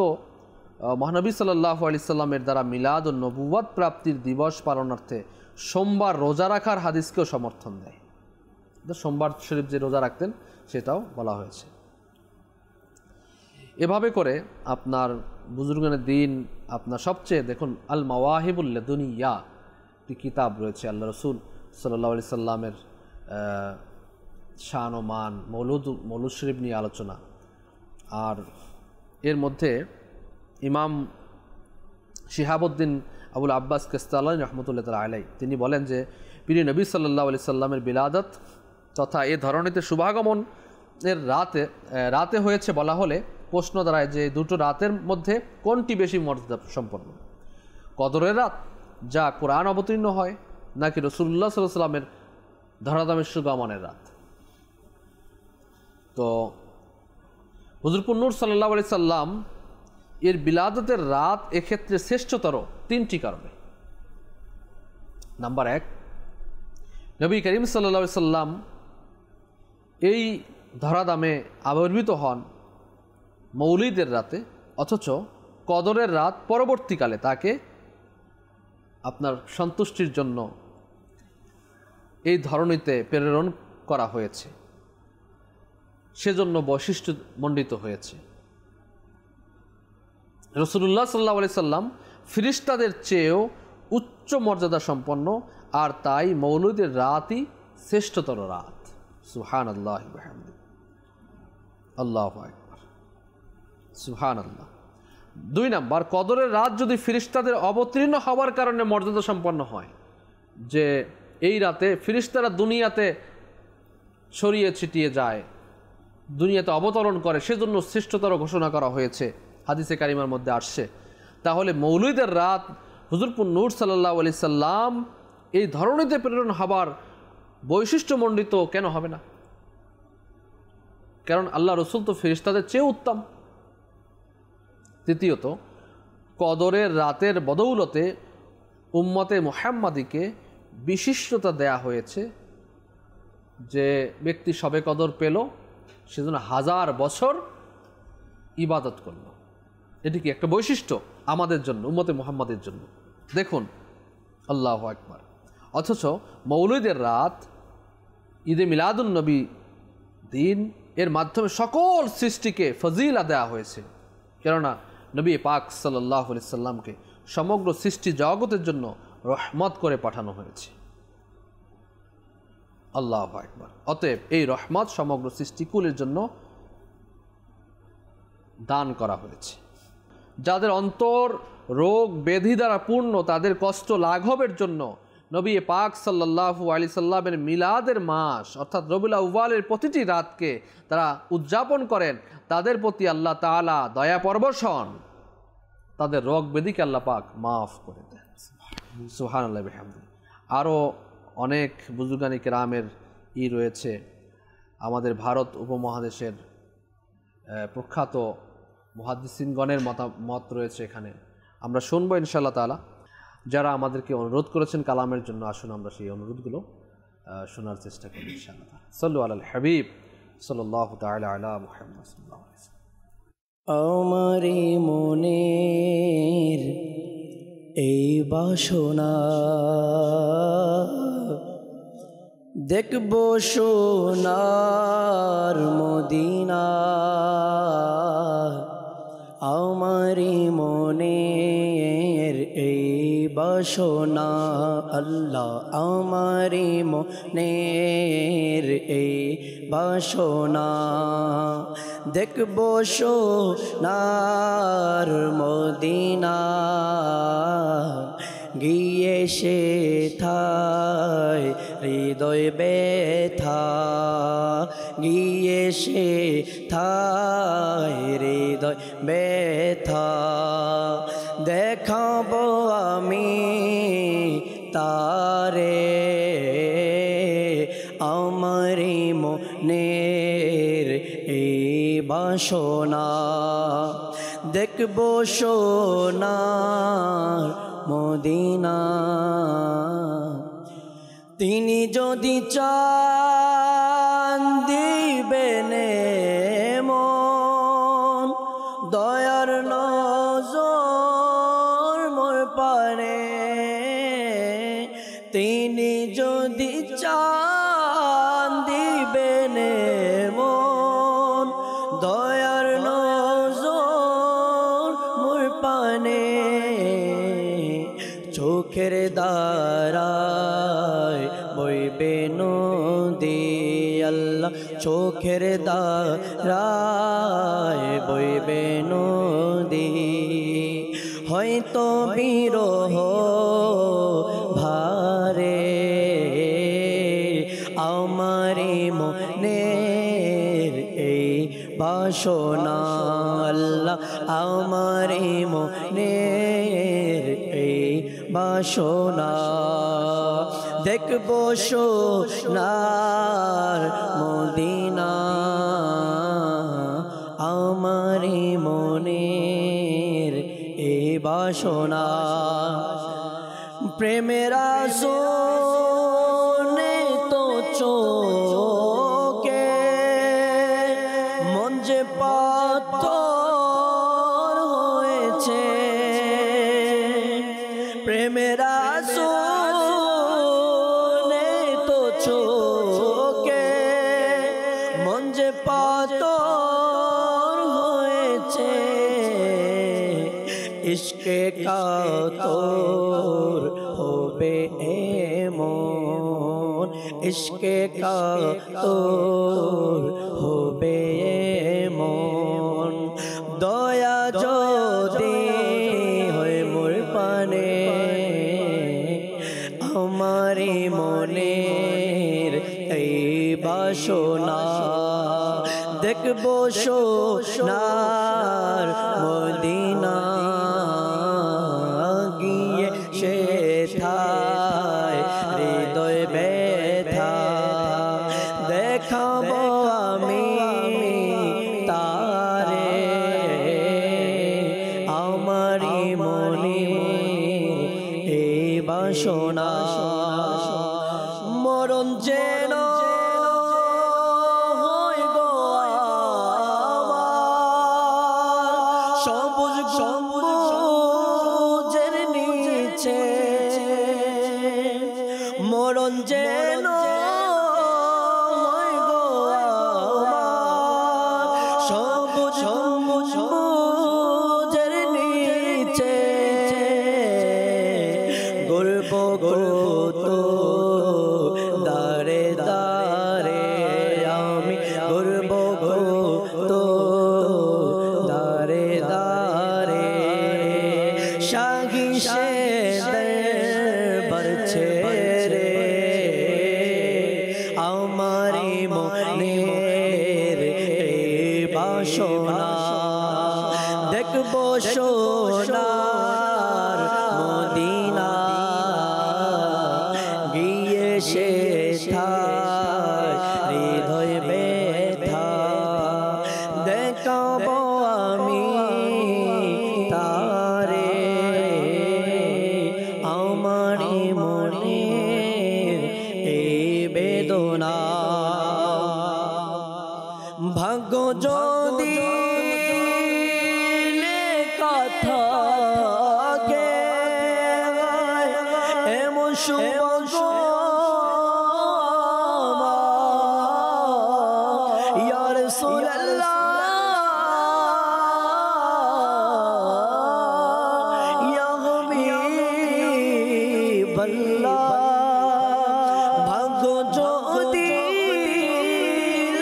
মহানবী সাল্লাল্লাহু আলাইহি সাল্লামের দ্বারা মিলাদ ও নবুয়ত প্রাপ্তির দিবস পালনার্থে সোমবার রোজা রাখার হাদিসকেও সমর্থন দেয়। সোমবার শরীফ যে রোজা রাখতেন সেটাও বলা হয়েছে। এভাবে করে আপনার বুজুর্গানের দিন আপনার সবচেয়ে দেখুন আল মাওয়াহিবুল লাদুনিয়া একটি কিতাব রয়েছে, আল্লাহ রসুল সাল্লাল্লাহু আলাইহি সাল্লামের শান ও মান, মৌলুদ শরীফ নিয়ে আলোচনা। আর এর মধ্যে ইমাম শিহাবুদ্দিন আবুল আব্বাস কাস্তালানী রহমতুল্লাহ তাআলা আলাইহি তিনি বলেন যে প্রিয় নবী সাল্লাল্লাহু আলাইহি সাল্লামের বিলাদত তথা এ ধরনীতে শুভাগমন এর রাতে হয়েছে বলা হলে প্রশ্ন দাঁড়ায় যে দুটো রাতের মধ্যে কোনটি বেশি মর্যাদা সম্পন্ন, কদরের রাত যা কোরআন অবতীর্ণ হয়, নাকি রাসূলুল্লাহ সাল্লাল্লাহু আলাইহি সাল্লামের ধরাধামের শুভাগমনের রাত? তো হুজুরপুর নূর সাল্লাল্লাহু আলাইহি সাল্লাম এর বিলাদতের রাত এক্ষেত্রে শ্রেষ্ঠতর 3টি কারণে। নাম্বার 1, নবী করিম সাল্লাল্লাহু আলাইহি সাল্লাম এই ধরাধামে আবির্ভূত হন মৌলিদের রাতে, অথচ কদরের রাত পরবর্তীকালে তাকে আপনার সন্তুষ্টির জন্য এই ধরনীতে প্রেরণ করা হয়েছে, সেজন্য বৈশিষ্ট্যমণ্ডিত হয়েছে। রাসূলুল্লাহ সাল্লাল্লাহু আলাইহি সাল্লাম ফেরেশতাদের চেয়েও উচ্চ মর্যাদা সম্পন্ন, আর তাই মৌলুদের রাতই শ্রেষ্ঠতর রাত। সুবহানাল্লাহি ওয়া বিহামদিহি, আল্লাহু আকবার, সুবহানাল্লাহ। 2 নাম্বার, কদরের রাত যদি ফেরেশতাদের অবতীর্ণ হওয়ার কারণে মর্যাদা সম্পন্ন হয়, যে এই রাতে ফেরেশতারা দুনিয়াতে ছড়িয়ে ছিটিয়ে যায়, দুনিয়াতে অবতরণ করে, সেজন্য শ্রেষ্ঠতর ঘোষণা করা হয়েছে, হাদিসে কারিমার মধ্যে আসছে। তাহলে মৌলুদের রাত হুজুরপুর নূর সাল্লাল্লাহু আলাইহি সাল্লাম এই ধরনীতে প্রেরণ হবার বৈশিষ্ট্যমণ্ডিত কেন হবে না? কারণ আল্লাহ রসুল তো ফেরেশতাদের চেয়ে উত্তম। তৃতীয়ত, কদরের রাতের বদৌলতে উম্মতে মুহাম্মাদিকে বিশিষ্টতা দেয়া হয়েছে, যে ব্যক্তি সবে কদর পেল সেজন্য 1000 বছর ইবাদত করল। এটি কি একটা বৈশিষ্ট্য আমাদের জন্য, উম্মতে মুহাম্মাদের জন্য? দেখুন, আল্লাহু আকবার। অথচ মৌলুদের রাত, ঈদে মিলাদুন নবী দিন, এর মাধ্যমে সকল সৃষ্টিকে ফজিলা দেওয়া হয়েছে, কেননা নবী পাক সাল্লাল্লাহু আলাইহি সাল্লামকে সমগ্র সৃষ্টি জগতের জন্য রহমত করে পাঠানো হয়েছে। আল্লাহু আকবার। অতএব এই রহমত সমগ্র সৃষ্টিকুলের জন্য দান করা হয়েছে। যাদের অন্তর রোগ ব্যাধি দ্বারা পূর্ণ, তাদের কষ্ট লাঘবের জন্য নবী পাক সাল্লাল্লাহু আলাইহি সাল্লামের মিলাদের মাস অর্থাৎ রবিউল আউয়ালের প্রতিটি রাতকে তারা উদযাপন করেন। তাদের প্রতি আল্লাহ তাআলা দয়া পরবশ হন, তাদের রোগ ব্যাধিকে আল্লাহ পাক মাফ করে দেন। সুবহানাল্লাহ বিহামদি। আরও অনেক বুজুর্গানি কেরামের রয়েছে। আমাদের ভারত উপমহাদেশের প্রখ্যাত মুহাদ্দিসিনগণের মত রয়েছে এখানে, আমরা শুনবো ইনশাআল্লাহ তাআলা। যারা আমাদেরকে অনুরোধ করেছেন কালামের জন্য, আসুন আমরা সেই অনুরোধগুলো শোনার চেষ্টা করি ইনশাআল্লাহ। সাল্লু আলাল হাবিব সাল্লাল্লাহু তাআলা আলা মুহাম্মদ সাল্লাল্লাহু আলাইহি ওয়াসাল্লাম। আমারি মনের এই বাসনা দেখব সোনার মদিনা, আমারি মনের এই বাসনা আল্লাহ, আমারি মনের এই বাসনা দেখব সোনার মদিনা, গিয়ে সে থায় হৃদয় ব্যথা, গিয়ে সে থায় হৃদয় ব্যথা, দেখাবো আমি তারে আমারি মনের এই বাসনা দেখব সোনার মদিনা। তিনি যদি চান দিবেন মন, দয়ার নজর মোর পানে, তিনি যদি চান দিবেন মন, দয়ার নজর মোর পানে, চোখের দ্বারায় বইবে নদী আল্লাহ, চোখের দ্বারায় বইবে নদী, হয়তো বিরহ ভারে আমারি মনের এই বাসনা আল্লাহ, আমারি মনের এই বাসনা দেখব সোনার মদিনা, আমারি মনের এই বাসনা। প্রেমের আসনে তো চোখে মন যে পাথর হয়েছে, প্রেমের আসনে তো চোখে মন যে পাথর হয়েছে, ইশকে কাতর হবে এমন, ইশকে কাতর হবে এমন, দয়া যদি হয় মোর পানে আমারি মনের এই বাসনা দেখব সোনার মদিনা, গিয়ে সে থায় হৃদয় ব্যথা, দেখাবো আমি তারে আমারি মনের এই বাসনা। মরণ যেন হয় গো আমার, সবুজ গম্বুজের নিচে, মরণ যেন হয় গো আমার সে বরছে রে আমারি মনের বাসনা দেখবো সোনার মদিনা গিয়ে সে হৃদয় ব্যথা দেখাবো আমি তারে আমারি মনের এই বেদনা ভাগ্য যদি কথা এমন শুভ ইয়া রাসূলুল্লাহ ইয়া হাবিবাল্লাহ ভাগ্য যদি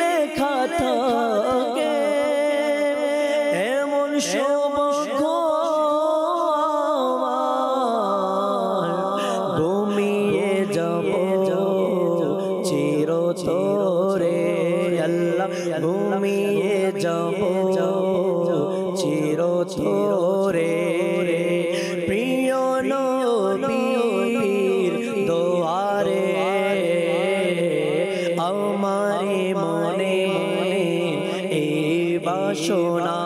লেখা থাকে এমন সৌভাগ্য ঘুমিয়ে যাব চিরতরে আল্লাহ ঘুমিয়ে যাব চিরতরে প্রিয় নবীর দোয়ারে আমারি মনে এই বাসনা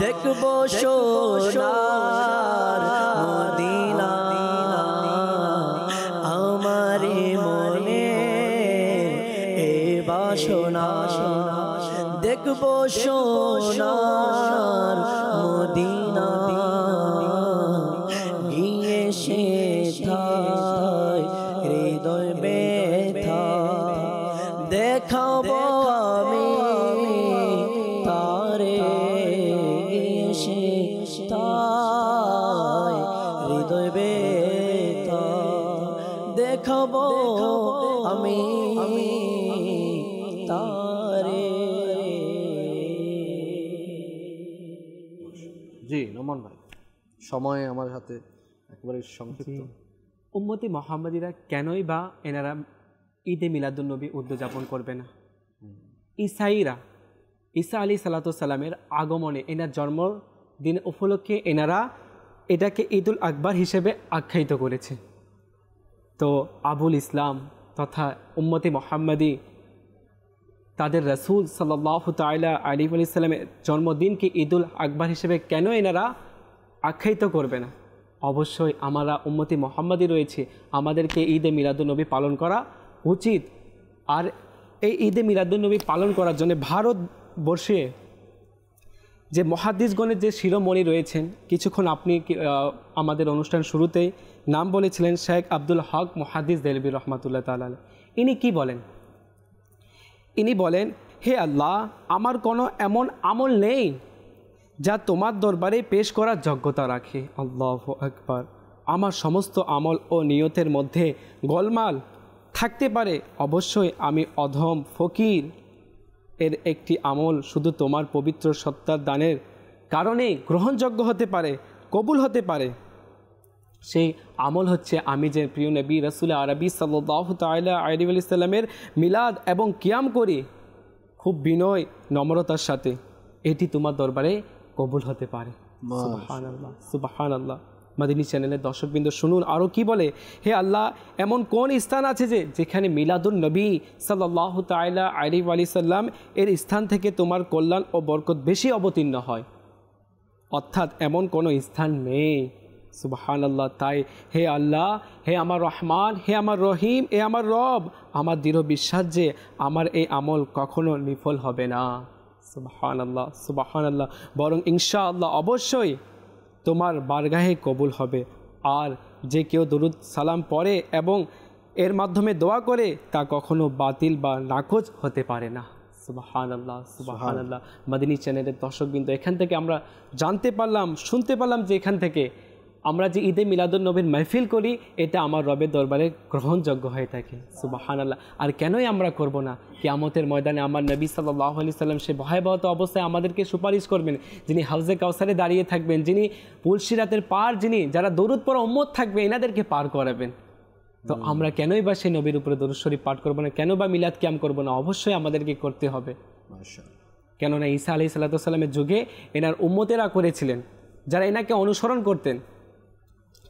দেখবো সোনার মদিনা আমারি মনে এই বাসনা দেখবো সোনার মদিনা গিয়ে সে হৃদয় ব্যথা দেখাবো আমি তারে সে হৃদয় ব্যথা দেখাবো আমি তারে। জি নোমান ভাই, সময় আমার হাতে একেবারে সংক্ষিপ্ত। উম্মতি মোহাম্মদীরা কেনই বা এনারা ঈদে মিলাদুন্নবী উদযাপন করবে না? ঈসাইরা ঈসা আলী সালাতামের আগমনে এনার জন্মদিন উপলক্ষে এনারা এটাকে ঈদুল আকবর হিসেবে আখ্যায়িত করেছে। তো আবুল ইসলাম তথা উম্মতি মোহাম্মদী তাদের রসুল সাল্লাল্লাহু তাআলা আলাইহি ওয়া সাল্লামের জন্মদিনকে ঈদুল আকবর হিসেবে কেন এনারা আখ্যায়িত করবে না? অবশ্যই আমরা উম্মতি মোহাম্মদী রয়েছে, আমাদেরকে ঈদে মিলাদুন্নবী পালন করা উচিত। আর এই ঈদে মিলাদুন্নবী পালন করার জন্য ভারতবর্ষে যে মুহাদ্দিসগণের যে শিরোমণি রয়েছেন, কিছুক্ষণ আপনি আমাদের অনুষ্ঠান শুরুতেই নাম বলেছিলেন শেখ আব্দুল হক মুহাদ্দিস দেলবি রহমাতুল্লাহ তাআলা। ইনি কি বলেন? ইনি বলেন, হে আল্লাহ, আমার কোনো এমন আমল নেই যা তোমার দরবারে পেশ করার যোগ্যতা রাখে। আল্লাহু আকবার। আমার সমস্ত আমল ও নিয়তের মধ্যে গোলমাল থাকতে পারে, অবশ্যই আমি অধম ফকির। এর একটি আমল শুধু তোমার পবিত্র সত্তার দানের কারণে গ্রহণযোগ্য হতে পারে, কবুল হতে পারে। সেই আমল হচ্ছে আমি যে প্রিয় নবী রাসূল আরবি সাল্লাল্লাহু তাআলা আলাইহি ওয়া সাল্লামের মিলাদ এবং কিয়াম করি খুব বিনয় নম্রতার সাথে, এটি তোমার দরবারে কবুল হতে পারে। সুবহানাল্লাহ, সুবহানাল্লাহ। মাদিনী চ্যানেলের দর্শকবৃন্দ শুনুন আরও কি বলে। হে আল্লাহ, এমন কোন স্থান আছে যেখানে মিলাদুন নবী সাল্লাল্লাহু তাআলা আলাইহি ওয়া সাল্লাম এর স্থান থেকে তোমার কল্যাণ ও বরকত বেশি অবতীর্ণ হয়? অর্থাৎ এমন কোনো স্থান নেই। সুবহানাল্লাহ। তাই হে আল্লাহ, হে আমার রহমান, হে আমার রহিম, হে আমার রব, আমার দৃঢ় বিশ্বাস যে আমার এই আমল কখনো বিফল হবে না। সুবহানাল্লাহ, সুবহানাল্লাহ। বরং ইনশাআল্লাহ অবশ্যই তোমার বারগাহে কবুল হবে। আর যে কেউ দরুদ সালাম পড়ে এবং এর মাধ্যমে দোয়া করে তা কখনো বাতিল বা নাকচ হতে পারে না। সুবহানাল্লাহ, সুবহানাল্লাহ। মাদিনী চ্যানেলের দর্শকবৃন্দ, এখান থেকে আমরা জানতে পারলাম, শুনতে পারলাম যে এখান থেকে আমরা যে ঈদে মিলাদুন্নবীর মাহফিল করি এটা আমার রবের দরবারে গ্রহণযোগ্য হয়ে থাকে। সুবহানাল্লাহ। আর কেনই আমরা করব না? কিয়ামতের ময়দানে আমার নবী সাল্লাল্লাহু আলাইহি সাল্লাম সে ভয়াবহ অবস্থায় আমাদেরকে সুপারিশ করবেন, যিনি হাউজে কাউসারে দাঁড়িয়ে থাকবেন, যিনি পুলসিরাতের পার, যিনি যারা দরুদ পড়া উম্মত থাকবে এনাদেরকে পার করাবেন। তো আমরা কেনই বা সেই নবীর উপরে দরুদ শরীফ পাঠ করবো না? কেন বা মিলাদ কিয়াম করবো না? অবশ্যই আমাদেরকে করতে হবে। কেননা ঈসা আলাইহিস সালামের যুগে এনার উম্মতেরা করেছিলেন, যারা এনাকে অনুসরণ করতেন।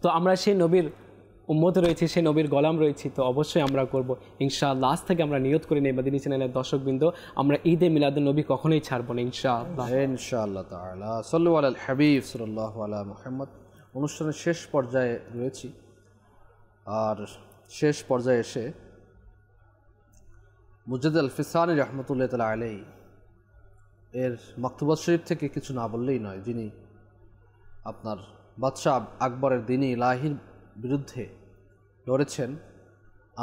তো আমরা সেই নবীর উম্মত রয়েছি, সেই নবীর গোলাম রয়েছি, তো অবশ্যই আমরা করব ইনশাআল্লাহ। আজ থেকে আমরা নিয়ত করে নেই মাদিনী চ্যানেলের দর্শকবৃন্দ, আমরা ঈদে মিলাদুন্নবী কখনোই ছাড়বো না ইনশাআল্লাহ। ইনশাআল্লাহ তাআলা। সাল্লু আলাল হাবিব সাল্লাল্লাহু আলা মুহাম্মদ। অনুষ্ঠানের শেষ পর্যায়ে রয়েছি, আর শেষ পর্যায়ে এসে মুজাদ্দিদ আল ফিসানি রহমতুল্লাহ তাআলা আলাইহি এর মাকতুবাত শরীফ থেকে কিছু না বললেই নয়, যিনি আপনার বাদশাহ আকবরের দ্বীন-ই ইলাহির বিরুদ্ধে লড়েছেন,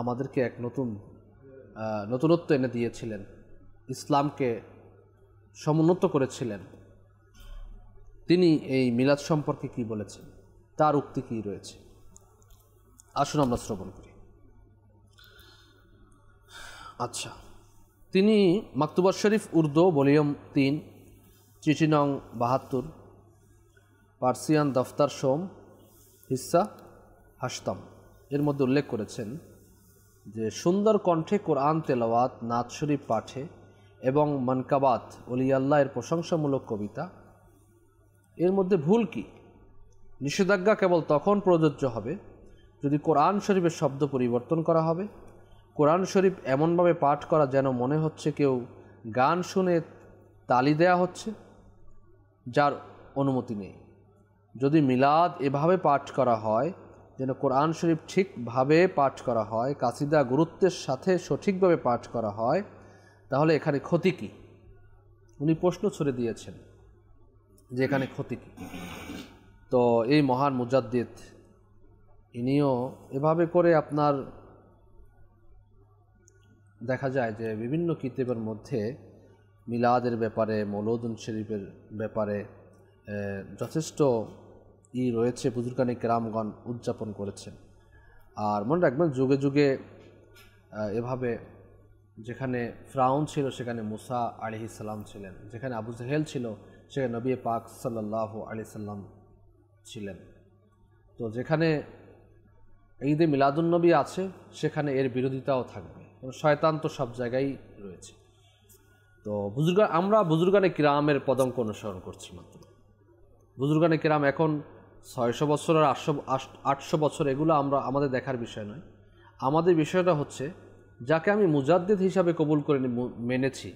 আমাদেরকে এক নতুনত্ব এনে দিয়েছিলেন, ইসলামকে সমুন্নত করেছিলেন। তিনি এই মিলাদ সম্পর্কে কি বলেছেন, তার উক্তি কি রয়েছে, আসুন আমরা শ্রবণ করি। আচ্ছা, তিনি মাকতুবাত শরীফ উর্দু ভলিউম 3 চিঠি নং 72 পার্সিয়ান দফতর সোম হিস্সা হাসতাম এর মধ্যে উল্লেখ করেছেন যে সুন্দর কণ্ঠে কোরআন তেলাওয়াত, নাত শরীফ পাঠে এবং মানকাবাত ওলিয়াল্লাহ এর প্রশংসামূলক কবিতা, এর মধ্যে ভুল কি? নিষেধাজ্ঞা কেবল তখন প্রযোজ্য হবে যদি কোরআন শরীফের শব্দ পরিবর্তন করা হবে, কোরআন শরীফ এমনভাবে পাঠ করা যেন মনে হচ্ছে কেউ গান শুনে তালি দেয়া হচ্ছে, যার অনুমতি নেই। যদি মিলাদ এভাবে পাঠ করা হয় যেন কোরআন শরীফ ঠিকভাবে পাঠ করা হয়, কাসিদা গুরুত্বের সাথে সঠিকভাবে পাঠ করা হয়, তাহলে এখানে ক্ষতি কী? উনি প্রশ্ন ছুড়ে দিয়েছেন যে এখানে ক্ষতি কী। তো এই মহান মুজাদ্দিদ ইনিও এভাবে করে আপনার দেখা যায় যে বিভিন্ন কিতাবের মধ্যে মিলাদের ব্যাপারে, মৌলুদ শরীফের ব্যাপারে যথেষ্ট রয়েছে, বুজুর্গানে কেরামগণ উদযাপন করেছেন। আর মনে রাখবেন যুগে যুগে এভাবে যেখানে ফিরআউন ছিল সেখানে মুসা আলাইহিস সালাম ছিলেন, যেখানে আবু জাহেল ছিল সেখানে নবী পাক সাল্লাল্লাহু আলাইহি সাল্লাম ছিলেন। তো যেখানে ঈদে মিলাদুন্নবী আছে সেখানে এর বিরোধিতাও থাকবে, শয়তান তো সব জায়গায় রয়েছে। তো আমরা বুজুর্গানে কিরামের পদাঙ্ক অনুসরণ করছি মাত্র। বুজুর্গানে কিরাম এখন 600 বছর আর 800 বছর, এগুলো আমাদের দেখার বিষয় নয়। আমাদের বিষয়টা হচ্ছে যাকে আমি মুজাদ্দিদ হিসাবে কবুল করে মেনেছি,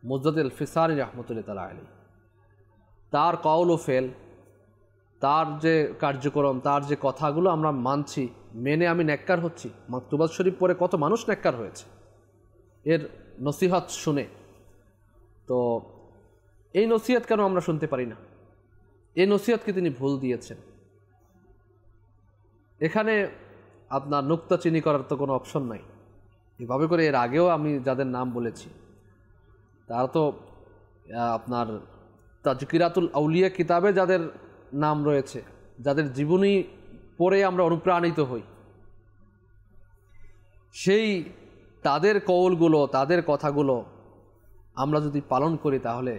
মুজাদ্দিদ আল ফিসানি রহমতুল্লাহ তাআলা আলাইহি, তার কওল ও ফেল, তার যে কার্যক্রম, তার যে কথাগুলো আমরা মানছি, মেনে আমি নেককার হচ্ছি। মাকতুবাত শরীফ পড়ে কত মানুষ নেককার হয়েছে এর নসিহত শুনে। তো এই নসিহত কেন আমরা শুনতে পারি না? এই নসিহতকে তিনি ভুল দিয়েছেন। এখানে আপনার নুক্তাচিনি করার তো কোনো অপশন নাই। এভাবে করে এর আগেও আমি যাদের নাম বলেছি তারা তো আপনার তাজকিরাতুল আউলিয়া কিতাবে যাদের নাম রয়েছে, যাদের জীবনী পড়ে আমরা অনুপ্রাণিত হই, সেই তাদের কওলগুলো, তাদের কথাগুলো আমরা যদি পালন করি তাহলে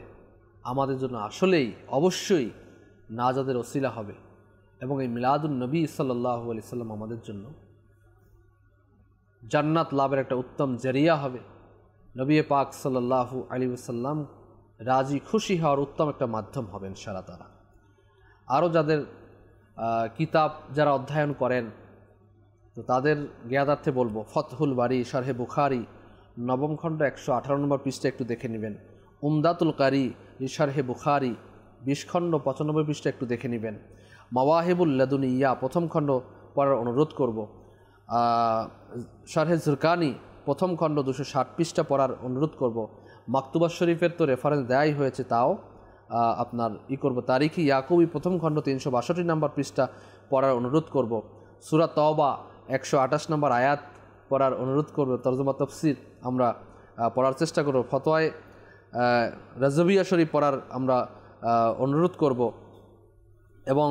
আমাদের জন্য আসলেই অবশ্যই নাজাদের ওসিলা হবে, এবং এই মিলাদুন নবী সাল্লাল্লাহু আলাইহি সাল্লাম আমাদের জন্য জান্নাত লাভের একটা উত্তম জরিয়া হবে। নবী পাক সাল্লাল্লাহু আলাইহি ওয়াসাল্লাম রাজি খুশি হওয়ার উত্তম একটা মাধ্যম হবে ইনশাআল্লাহ তাআলা। আরও যাদের কিতাব যারা অধ্যয়ন করেন তো তাদের জ্ঞাতার্থে বলবো, ফতহুল বারি শারহে বুখারি 9ম খণ্ড 118 নম্বর পৃষ্ঠা একটু দেখে নেবেন। উমদাতুল কারি শারহে বুখারি 20 খণ্ড 95 পৃষ্ঠা একটু দেখে নেবেন। মাওয়াহিবুল লাদুনিয়া 1ম খণ্ড পড়ার অনুরোধ করব। শারহে জুরকানি 1ম খণ্ড 260 পৃষ্ঠা পড়ার অনুরোধ করব। মাকতুবাত শরীফের তো রেফারেন্স দেয়াই হয়েছে, তাও আপনার করব। তারিখি ইয়াকুবি 1ম খণ্ড 362 নম্বর পৃষ্ঠা পড়ার অনুরোধ করব। সূরা তওবা 128 নম্বর আয়াত পড়ার অনুরোধ করব। তরজমা তাফসীর আমরা পড়ার চেষ্টা করব। ফতোয়ায়ে রাজবিয়া শরীফ পড়ার আমরা অনুরোধ করব। এবং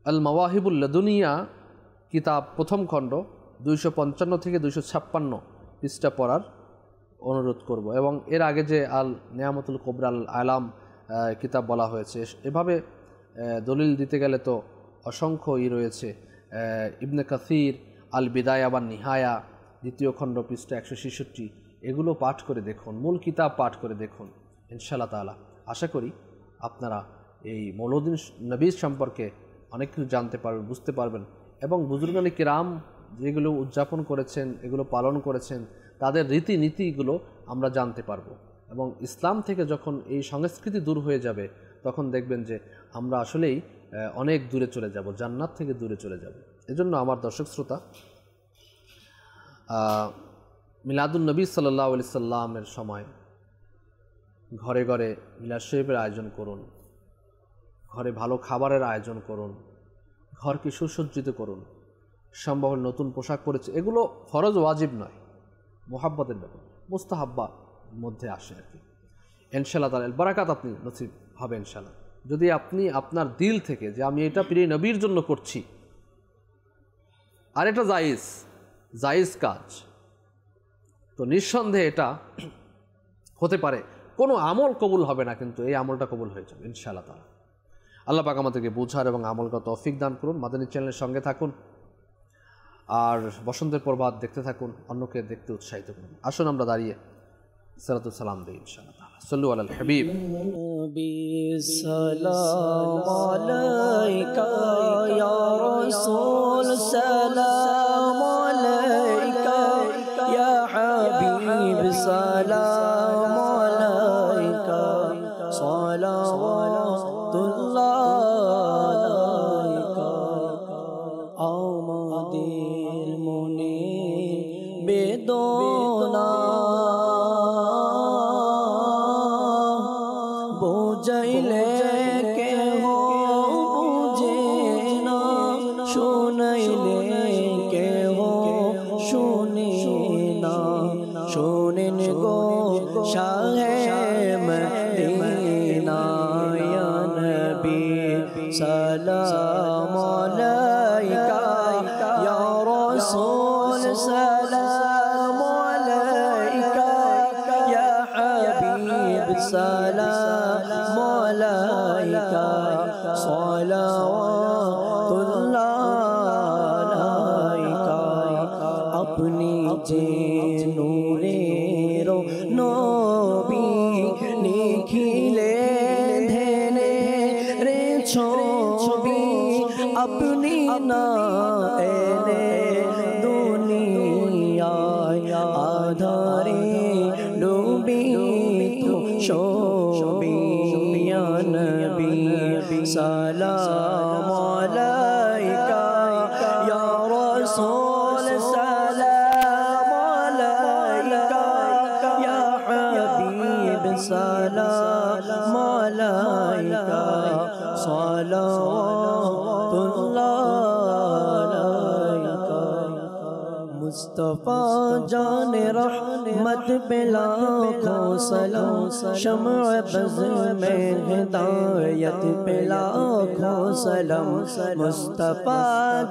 আল মাওয়াহিবুল লাদুনিয়া কিতাব প্রথম খণ্ড 255 থেকে 256 পৃষ্ঠা পড়ার অনুরোধ করব। এবং এর আগে যে আল নিয়ামতুল কুবরা আল আলাম কিতাব বলা হয়েছে, এভাবে দলিল দিতে গেলে তো অসংখ্য রয়েছে। ইবনে কাসির আল বিদায়া বা নিহায়া দ্বিতীয় খণ্ড পৃষ্ঠা 166, এগুলো পাঠ করে দেখুন, মূল কিতাব পাঠ করে দেখুন। ইনশাআল্লাহ তাআলা আশা করি আপনারা এই মৌলুদ্দিন নবী সম্পর্কে অনেক কিছু জানতে পারবেন, বুঝতে পারবেন, এবং বুজুর্গানে কিরাম যেগুলো উদযাপন করেছেন, এগুলো পালন করেছেন, তাদের রীতিনীতিগুলো আমরা জানতে পারবো। এবং ইসলাম থেকে যখন এই সংস্কৃতি দূর হয়ে যাবে, তখন দেখবেন যে আমরা আসলেই অনেক দূরে চলে যাব, জান্নাত থেকে দূরে চলে যাব। এজন্য আমার দর্শক শ্রোতা, মিলাদুন নবী সাল্লাল্লাহু আলাইহি সাল্লামের সময় ঘরে ঘরে মিলাদ শরীফের আয়োজন করুন, ঘরে ভালো খাবারের আয়োজন করুন, ঘরকে সুসজ্জিত করুন, সম্ভব নতুন পোশাক পরেছে, এগুলো ফরজ ওয়াজিব নয়, মোহাব্বতের ব্যাপার, মুস্তাহাব্বা মধ্যে আসে আর কি। ইনশাআল্লাহ তাআলা বারাকাত আপনি নসিব হবে ইনশাআল্লাহ, যদি আপনি আপনার দিল থেকে যে আমি এটা প্রিয় নবীর জন্য করছি। আর এটা জায়েজ কাজ, তো নিঃসন্দেহে এটা হতে পারে, কোনো আমল কবুল হবে না, কিন্তু এই আমলটা কবুল হয়ে যাবে ইনশাআল্লাহ তাআলা। আল্লাহ পাক আমাদেরকে বুঝার এবং আমলগত তৌফিক দান করুন। মাদানী চ্যানেলের সঙ্গে থাকুন, আর বসন্তের প্রভাত দেখতে থাকুন, অন্যকে দেখতে উৎসাহিত করুন। আসুন আমরা দাঁড়িয়ে সালাতু সালাম দেই ইনশাআল্লাহ তাআলা। সাল্লু আলাল হাবিব। সালাম আলাইকা ইয়া রাসূল, সালাম আলাইকা ইয়া হাবিব, সালাম আলাইকা সালাওয়াতুল্লাহ আলাইকা। আমাদের মনে বেদনা বুঝাইলে কেহ বুঝে না, শুনাইলে কেহ শুনে না। শোনেন গো শাহে মদিনা ইয়া নবী, সালাম আলাইকা ইয়া রাসূল, সালাম আলাইকা ইয়া হাবিব, সালাম আলাইকা সালাওয়াতুল্লাহ আলাইকা। আপনি যে নূরের নবী, নিখিলে ধেনে রে ছবি, আপনি না এলে দুনিয়ায় আধারে ডুবি শোবি। ইয়া নবী সালাম আলাইকা ইয়া রাসূল, সালাম আলাইকা ইয়া হাবিব, সালাম আলাইকা সালাওয়াতুল্লাহ আলাইকা। मुस्तफा जान रहमत पे लाखों सलाम, शम्अ बज़ में हिदायत पे लाखों सलाम। मुस्तफा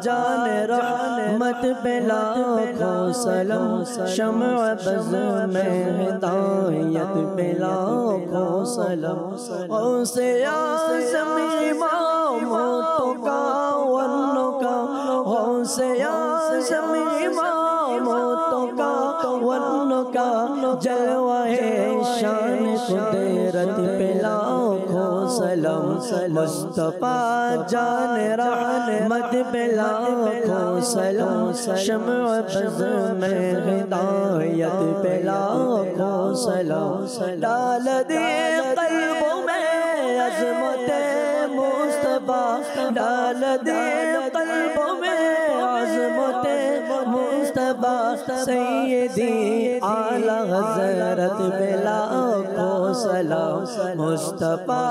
जान रहमत पे लाखों सलाम, शम्अ बज़ में हिदायत पे लाखों सलाम। औसे आज़म इमामों का वन्नों का, औसे आज़म इमामों का वन्नों का, जलवाए शान कुदरत पे लाखों सलाम। मुस्तफा जान रहमत पे लाखों सलाम, शम्अ बज़ में हिदायत पे लाखों सलाम। डाल दे क़ल्बों में अज़मत मुस्तफा, डाल दे क़ल्बों में अज़मत मुस्तफा। सैयदी आला हज़रत पे लाखों सलाम। मुस्तफा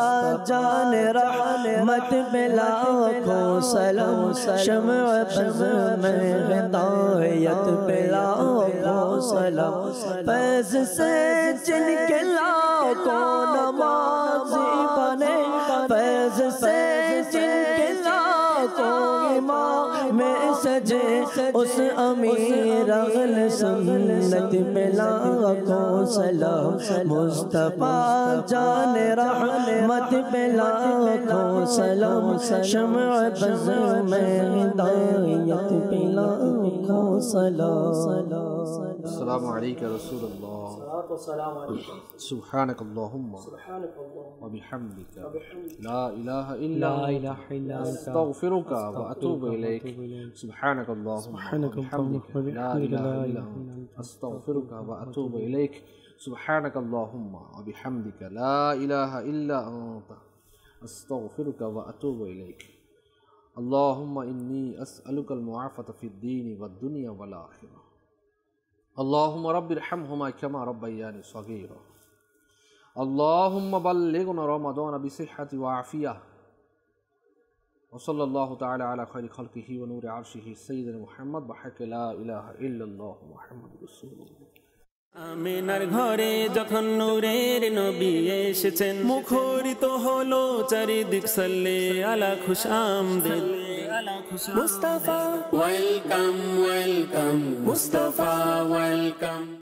जान रहमत पे लाखों सलाम, शम्अ बज़ में हिदायत पे लाखों सलाम। फैज़ से जिनके लाखों नमाज़ी बने, फैज़ से जिनके लाखों सजे उस अमीर अहले सुन्नत पे लाखों सलाम मुस्तफा जान रहमत पे लाखों सलाम शम्अ बज़ में हिदायत पे लाखों सलाम अस्सलामु अलैका रसूलुल्लाह सुब्हानक अल्लाहुम्मा व बिहम्दिका ला इलाहा इल्ला अंता अस्तगफिरुका व अतूबु इलैक सुब्हानक अल्लाहुम्मा व बिहम्दिका ला इलाहा इल्ला अंता अस्तगफिरुका व अतूबु इलैक सुब्हानक अल्लाहुम्मा व बिहम्दिका ला इलाहा इल्ला अंता अस्तगफिरुका व अतूबु इलैक अल्लाहुम्मा इन्नी अस्अलुकल मुआफ़ata फ़िद्दीनि वद्दुनिया वल आख़िरह अल्लाहुम्मा रब्बिरहमहुमा कमा रब्बयानी सगीरा अल्लाहुम्मा बल्लिगना रमज़ान बिसिह्हति व आफ़िया व सल्लल्लाहु तआला अला खैरि खल्क़िही व नूरि अर्शिही सय्यिदिना मुहम्मद व हक़्क़ि ला इलाहा इल्लल्लाह मुहम्मदुर रासूलुल्लाह। আমিনার ঘরে যখন নূরের নবী এসেছেন মুখরিত হলো চারিদিক সাল্লে আলা খুশ আমদেদ Mustafa welcome welcome Mustafa welcome.